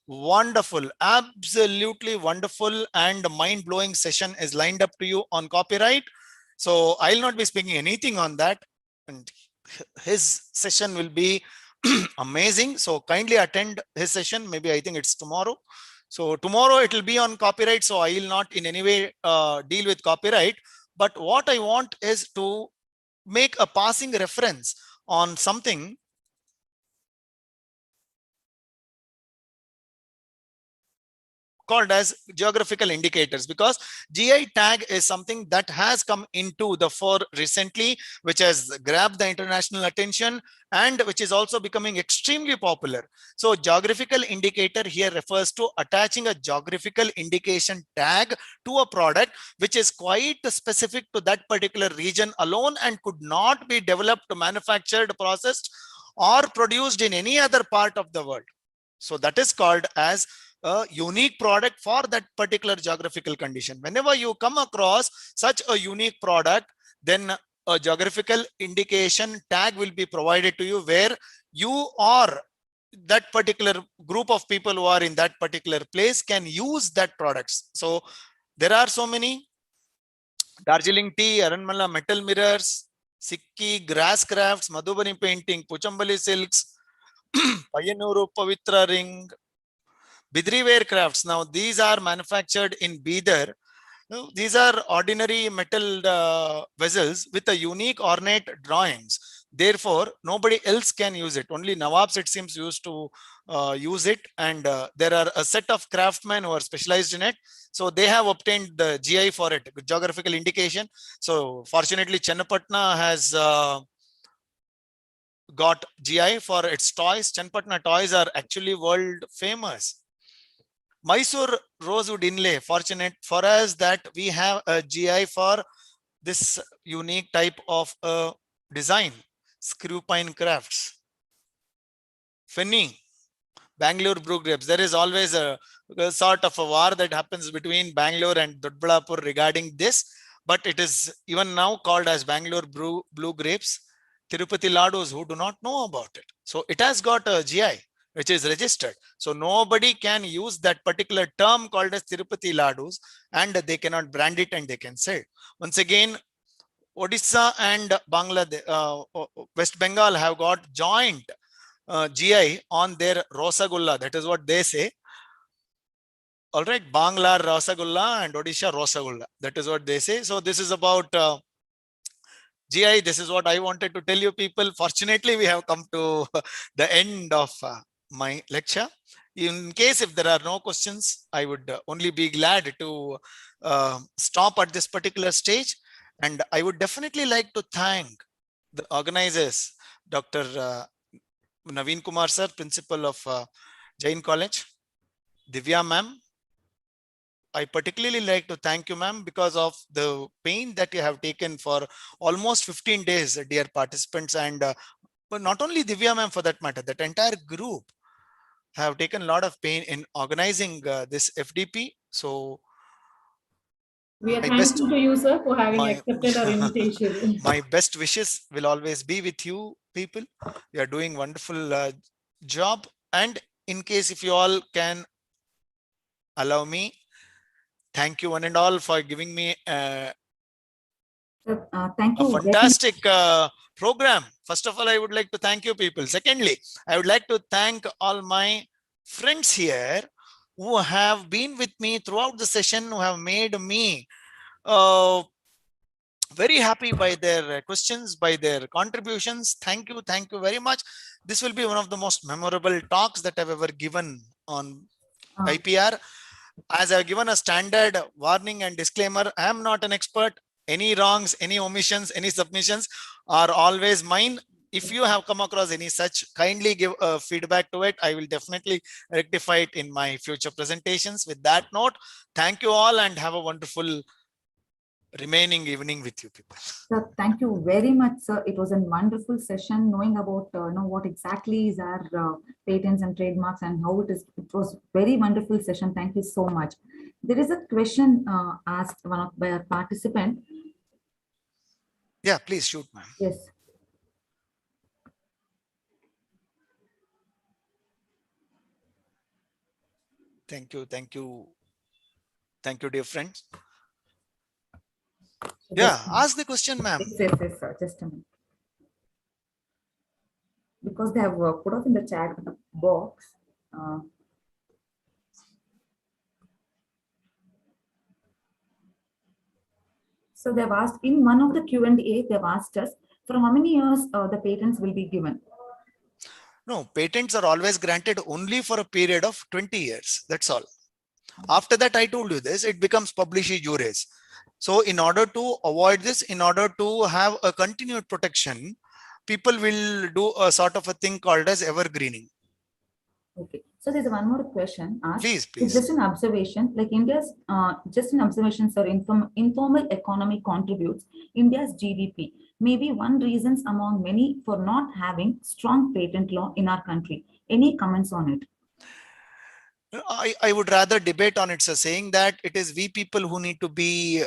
Wonderful, absolutely wonderful and mind-blowing session is lined up to you on copyright. So I'll not be speaking anything on that, and his session will be amazing. So kindly attend his session. Maybe I think it's tomorrow. So tomorrow it will be on copyright. So I will not in any way deal with copyright. But what I want is to make a passing reference on something called as geographical indicators, because GI tag is something that has come into the fore recently, which has grabbed the international attention and which is also becoming extremely popular. So geographical indicator here refers to attaching a geographical indication tag to a product which is quite specific to that particular region alone and could not be developed, manufactured, processed, or produced in any other part of the world. So that is called as a unique product for that particular geographical condition. Whenever you come across such a unique product, then a geographical indication tag will be provided to you where you or that particular group of people who are in that particular place can use that products. So there are so many: Darjeeling tea, Aranmala metal mirrors, Sikki grass crafts, Madhubani painting, Puchambali silks, Payanuru Pavitra ring, Bidri ware crafts. Now these are manufactured in Bidar. Now, these are ordinary metal vessels with a unique ornate drawings. Therefore, nobody else can use it. Only Nawabs, it seems, used to use it. And there are a set of craftsmen who are specialized in it. So they have obtained the GI for it, geographical indication. So fortunately, Chennapatna has got GI for its toys. Chennapatna toys are actually world famous. Mysore rosewood inlay, fortunate for us that we have a GI for this unique type of design. Screw pine crafts. Fenny, Bangalore brew grapes. There is always a sort of a war that happens between Bangalore and Dodballapur regarding this, but it is even now called as Bangalore blue grapes. Tirupati ladus, who do not know about it. So it has got a GI which is registered. So nobody can use that particular term called as Tirupati ladus, and they cannot brand it and they can sell. Once again, Odisha and Bangladesh, West Bengal have got joint GI on their Rosagulla. That is what they say. All right, Bangla Rosagulla and Odisha Rosagulla. That is what they say. So this is about GI, this is what I wanted to tell you people. Fortunately, we have come to the end of my lecture. In case if there are no questions, I would only be glad to stop at this particular stage. And I would definitely like to thank the organizers, Dr. Naveen Kumar sir, principal of Jain College, Divya ma'am. I particularly like to thank you, ma'am, because of the pain that you have taken for almost 15 days, dear participants. And but not only Divya ma'am for that matter, that entire group have taken a lot of pain in organizing this FDP. So We are my best, thankful to you, sir, for having my, accepted our invitation. my best wishes will always be with you people. You are doing wonderful job. And in case if you all can allow me, thank you one and all for giving me Thank a you very much. fantastic program. First of all, I would like to thank you people. Secondly, I would like to thank all my friends here who have been with me throughout the session, who have made me very happy by their questions, by their contributions. Thank you very much. This will be one of the most memorable talks that I've ever given on IPR. As I've given a standard warning and disclaimer, I am not an expert. Any wrongs, any omissions, any submissions are always mine. If you have come across any such, kindly give feedback to it. I will definitely rectify it in my future presentations. With that note, thank you all and have a wonderful remaining evening with you people. Sir, thank you very much, sir. It was a wonderful session knowing about what exactly is our patents and trademarks and how it is. It was very wonderful session. Thank you so much. There is a question asked by our participant. Yeah, please shoot, ma'am. Yes. Thank you, dear friends. Yeah, ask the question, ma'am. Yes, sir. Just a minute. Because they have put up in the chat box. So they've asked in one of the Q&A, they've asked us for how many years the patents will be given. No, patents are always granted only for a period of 20 years. That's all. After that, I told you this, it becomes publici juris. So in order to avoid this, in order to have a continued protection, people will do a sort of a thing called as evergreening. Okay. So there's one more question asked. Please. It's just an observation, like India's, just an observation, sir, informal economy contributes India's GDP. Maybe one reasons among many for not having strong patent law in our country. Any comments on it? I would rather debate on it, sir, saying that it is we people who need to be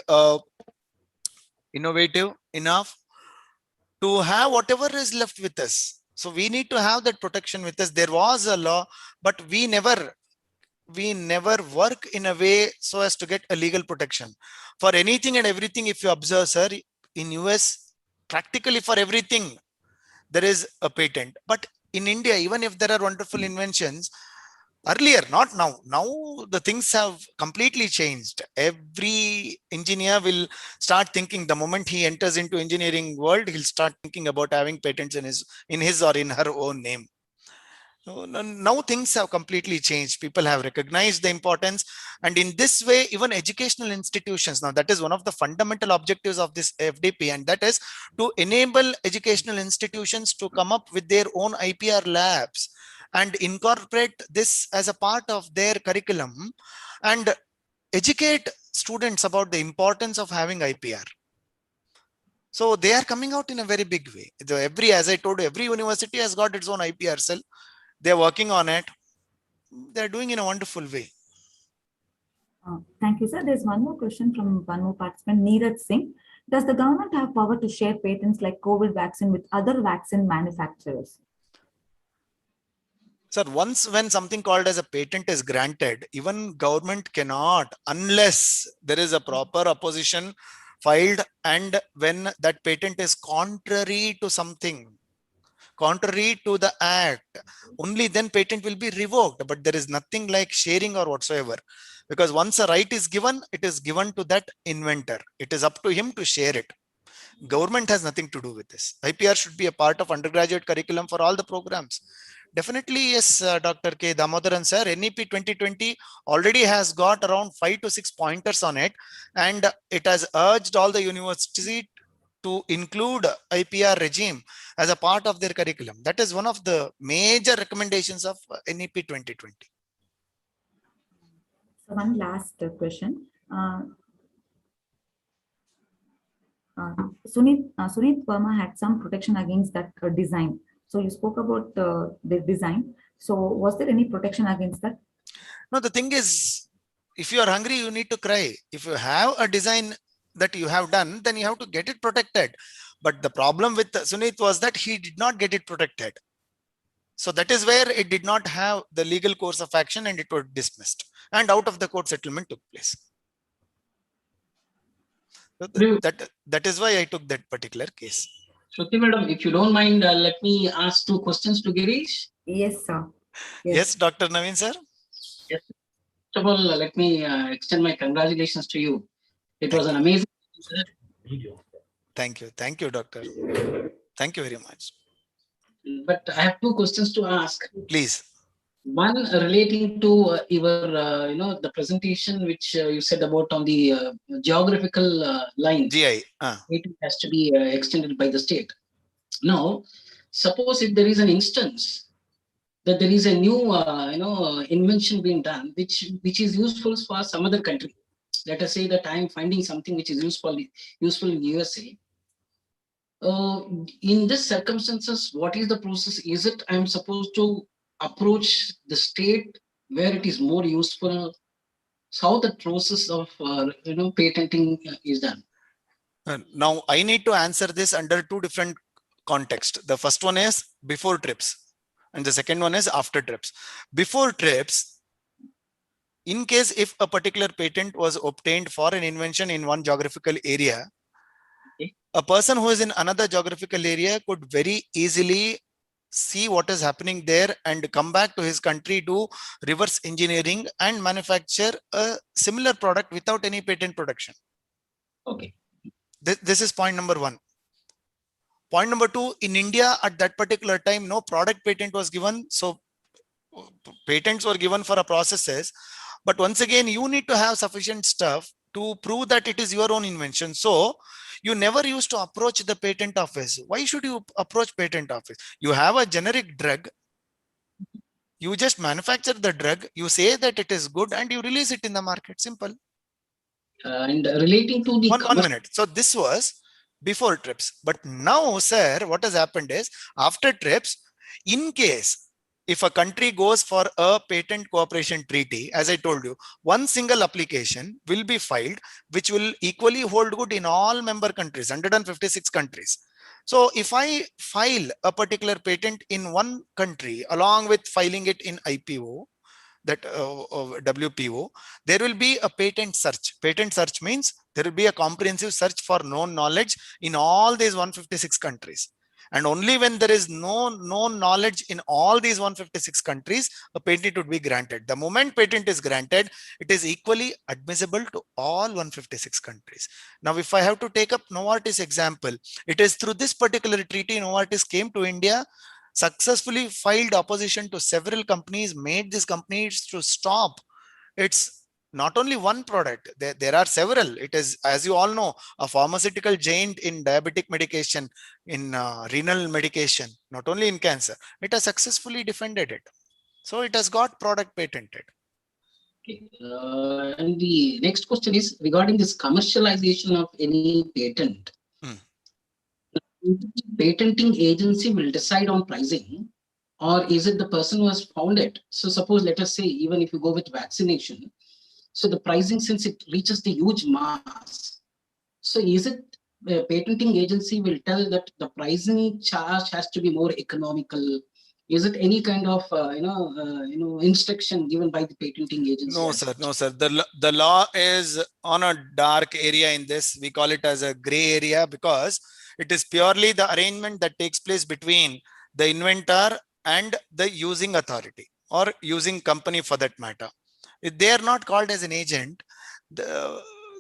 innovative enough to have whatever is left with us. So we need to have that protection with us. There was a law, but we never work in a way so as to get a legal protection for anything and everything. If you observe, sir, in US, practically for everything, there is a patent. But in India, even if there are wonderful inventions, earlier, not now. Now the things have completely changed. Every engineer will start thinking the moment he enters into engineering world, he'll start thinking about having patents in his or in her own name. So now things have completely changed. People have recognized the importance, and in this way, even educational institutions, now that is one of the fundamental objectives of this FDP, and that is to enable educational institutions to come up with their own IPR labs and incorporate this as a part of their curriculum and educate students about the importance of having IPR. So they are coming out in a very big way. As I told you, every university has got its own IPR cell. They're working on it. They're doing in a wonderful way. Thank you, sir. There's one more question from one more participant, Neeraj Singh. Does the government have power to share patents like COVID vaccine with other vaccine manufacturers? Sir, once when something called as a patent is granted, even government cannot, unless there is a proper opposition filed, and when that patent is contrary to something, contrary to the act, only then patent will be revoked. But there is nothing like sharing or whatsoever, because once a right is given, it is given to that inventor. It is up to him to share it. Government has nothing to do with this. IPR should be a part of undergraduate curriculum for all the programs. Definitely, yes, Dr. K. Damodaran sir, NEP 2020 already has got around 5 to 6 pointers on it, and it has urged all the universities to include IPR regime as a part of their curriculum. That is one of the major recommendations of NEP 2020. So one last question. Sunit Verma had some protection against that design. So you spoke about the design. So was there any protection against that? No, the thing is, if you are hungry, you need to cry. If you have a design that you have done, then you have to get it protected. But the problem with Sunit was that he did not get it protected. So that is where it did not have the legal course of action and it was dismissed. And out of the court settlement took place. So that is why I took that particular case. Shruti madam, if you don't mind, let me ask 2 questions to Girish. Yes, sir. Yes, Dr. Naveen sir. Yes. First of all, let me extend my congratulations to you. It was an amazing. Thank you, doctor. Thank you very much. But I have 2 questions to ask. Please. One relating to your, the presentation which you said about on the geographical line. GI. It has to be extended by the state. Now, suppose if there is an instance that there is a new, invention being done, which is useful for some other country. Let us say that I am finding something which is useful in USA. In this circumstances, what is the process? Is it I am supposed to approach the state where it is more useful? How the process of patenting is done? Now I need to answer this under 2 different contexts. The first one is before TRIPS, and the second one is after TRIPS. Before TRIPS, in case if a particular patent was obtained for an invention in one geographical area, a person who is in another geographical area could very easily see what is happening there and come back to his country, do reverse engineering and manufacture a similar product without any patent protection. Okay. This is point number 1. Point number 2, in India at that particular time, no product patent was given. So patents were given for a processes. But once again, you need to have sufficient stuff to prove that it is your own invention. So you never used to approach the patent office. Why should you approach patent office? You have a generic drug. You just manufacture the drug. You say that it is good and you release it in the market. Simple. And relating to the one minute. So this was before TRIPS. But now, sir, what has happened is after TRIPS, in case if a country goes for a patent cooperation treaty, as I told you, one single application will be filed, which will equally hold good in all member countries, 156 countries. So if I file a particular patent in one country, along with filing it in IPO, that WPO, there will be a patent search. Patent search means there will be a comprehensive search for known knowledge in all these 156 countries. And only when there is no known knowledge in all these 156 countries, a patent would be granted. The moment patent is granted, it is equally admissible to all 156 countries. Now, if I have to take up Novartis example, it is through this particular treaty Novartis came to India, successfully filed opposition to several companies, made these companies to stop. It's not only one product, there are several. It is, as you all know, a pharmaceutical giant in diabetic medication, in renal medication, not only in cancer. It has successfully defended it. So it has got product patented. Okay. And the next question is regarding this commercialization of any patent. Patenting agency will decide on pricing, or is it the person who has found it? So suppose, let us say, even if you go with vaccination, so the pricing, since it reaches the huge mass, so is it the patenting agency will tell that the pricing charge has to be more economical? Is it any kind of instruction given by the patenting agency? No, sir. No, sir. The law is on a dark area in this. We call it as a gray area because it is purely the arrangement that takes place between the inventor and the using authority or using company for that matter. If they are not called as an agent,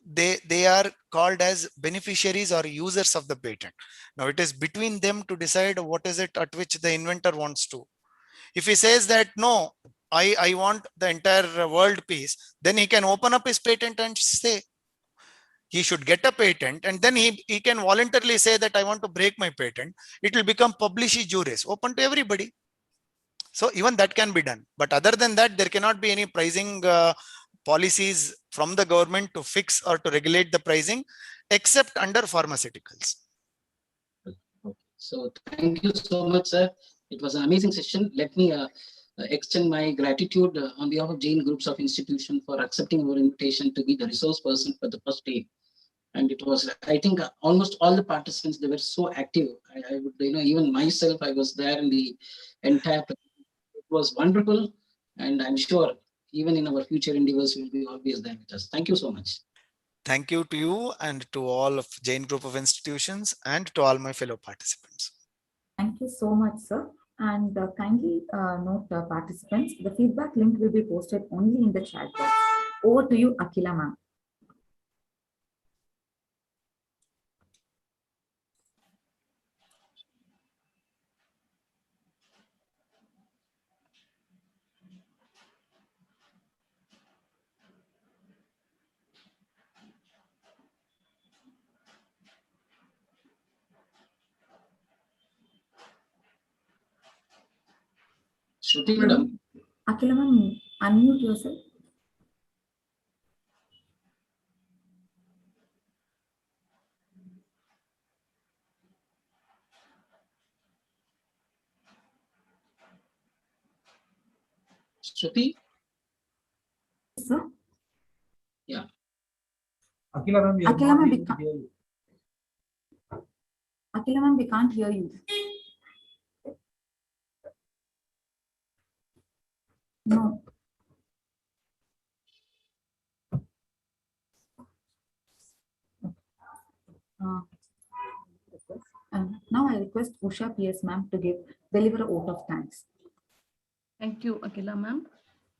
they are called as beneficiaries or users of the patent. Now it is between them to decide what is it at which the inventor wants to. If he says that no, I want the entire world peace, then he can open up his patent and say he should get a patent, and then he can voluntarily say that I want to break my patent. It will become publici juris, open to everybody. So even that can be done. But other than that, there cannot be any pricing policies from the government to fix or to regulate the pricing, except under pharmaceuticals. So thank you so much, sir. It was an amazing session. Let me extend my gratitude on behalf of Jain Groups of Institution for accepting our invitation to be the resource person for the first day. And it was, I think, almost all the participants, they were so active. I would, even myself, I was there in the entire. It was wonderful, and I'm sure even in our future endeavors, we'll be always there with us. Thank you so much. Thank you to you and to all of Jain Group of Institutions and to all my fellow participants. Thank you so much, sir. And kindly note participants, the feedback link will be posted only in the chat box. Over to you, Akila ma'am. Shruti madam. Akila ma'am, unmute yourself. Shruti? Sir? Yeah. Akila ma'am, we can't hear you. No. And now I request Usha PS ma'am to deliver a vote of thanks. Thank you, Akila ma'am.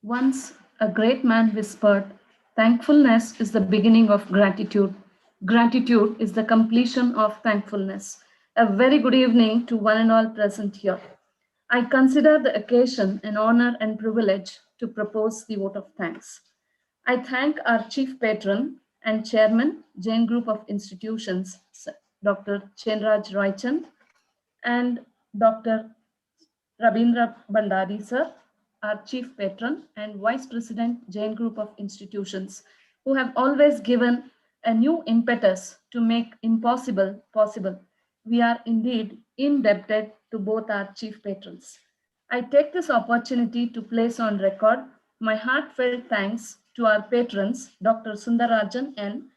Once a great man whispered, "Thankfulness is the beginning of gratitude. Gratitude is the completion of thankfulness." A very good evening to one and all present here. I consider the occasion an honor and privilege to propose the vote of thanks. I thank our chief patron and chairman, Jain Group of Institutions, Dr. Chenraj Roychand, and Dr. Rabindra Bhandari, sir, our chief patron and vice president, Jain Group of Institutions, who have always given a new impetus to make impossible possible. We are indeed indebted to both our chief patrons. I take this opportunity to place on record my heartfelt thanks to our patrons, Dr. Sundarajan and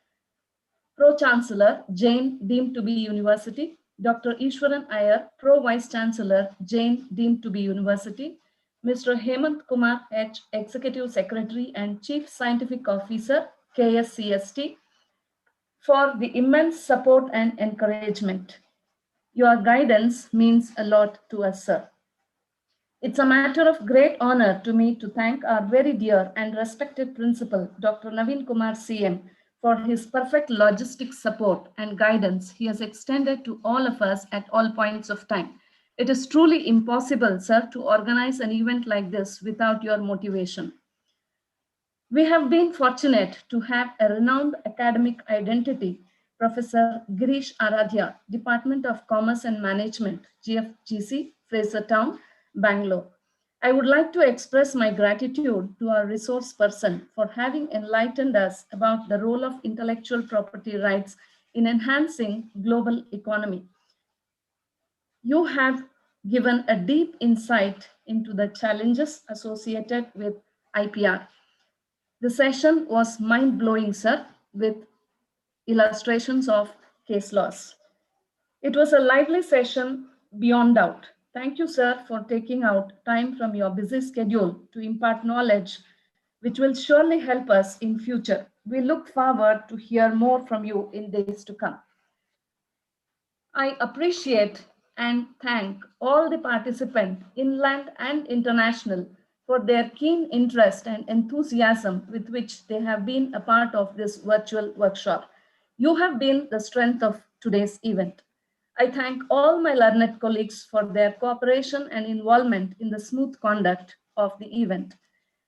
Pro-Chancellor, Jain deemed to be University, Dr. Ishwaran Iyer, Pro-Vice-Chancellor, Jain deemed to be University, Mr. Hemant Kumar H., Executive Secretary and Chief Scientific Officer, KSCST, for the immense support and encouragement. Your guidance means a lot to us, sir. It's a matter of great honor to me to thank our very dear and respected principal, Dr. Naveen Kumar CM, for his perfect logistics support and guidance he has extended to all of us at all points of time. It is truly impossible, sir, to organize an event like this without your motivation. We have been fortunate to have a renowned academic identity, Professor Girish Aradhya, Department of Commerce and Management, GFGC, Frasertown, Bangalore. I would like to express my gratitude to our resource person for having enlightened us about the role of intellectual property rights in enhancing global economy. You have given a deep insight into the challenges associated with IPR. The session was mind-blowing, sir, with illustrations of case laws. It was a lively session beyond doubt. Thank you, sir, for taking out time from your busy schedule to impart knowledge, which will surely help us in future. We look forward to hear more from you in days to come. I appreciate and thank all the participants, inland and international, for their keen interest and enthusiasm with which they have been a part of this virtual workshop. You have been the strength of today's event. I thank all my learned colleagues for their cooperation and involvement in the smooth conduct of the event.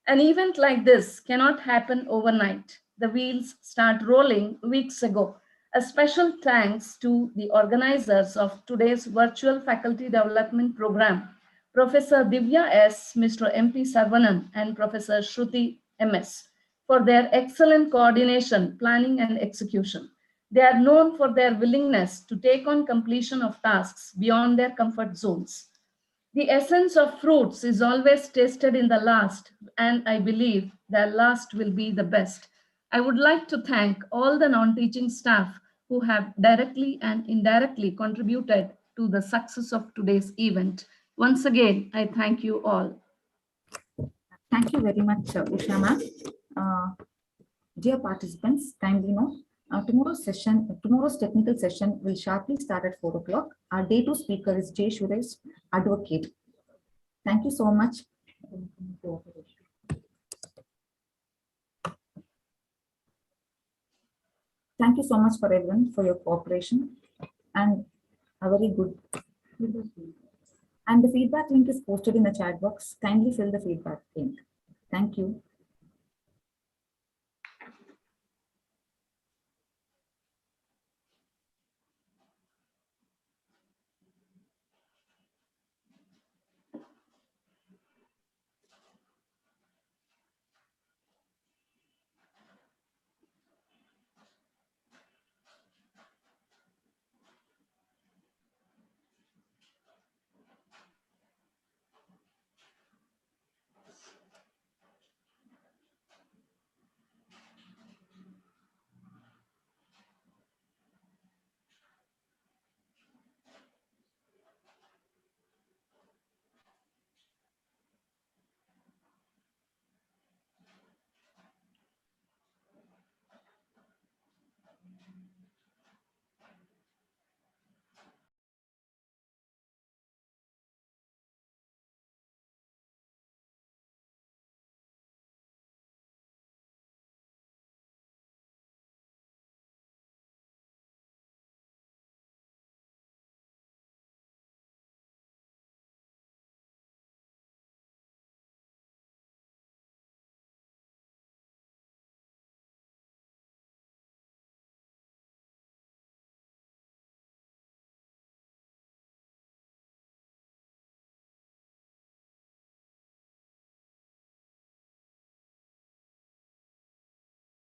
An event like this cannot happen overnight. The wheels start rolling weeks ago. A special thanks to the organizers of today's virtual faculty development program, Professor Divya S., Mr. M.P. Sarvanan, and Professor Shruti M.S., for their excellent coordination, planning, and execution. They are known for their willingness to take on completion of tasks beyond their comfort zones. The essence of fruits is always tasted in the last, and I believe their last will be the best. I would like to thank all the non-teaching staff who have directly and indirectly contributed to the success of today's event. Once again, I thank you all. Thank you very much, Usha ma'am. Dear participants, kindly note, tomorrow's technical session will sharply start at 4 o'clock. Our day 2 speaker is J. Suresh, advocate. Thank you so much. Thank you so much for everyone for your cooperation and a very good. And the feedback link is posted in the chat box. Kindly fill the feedback link. Thank you.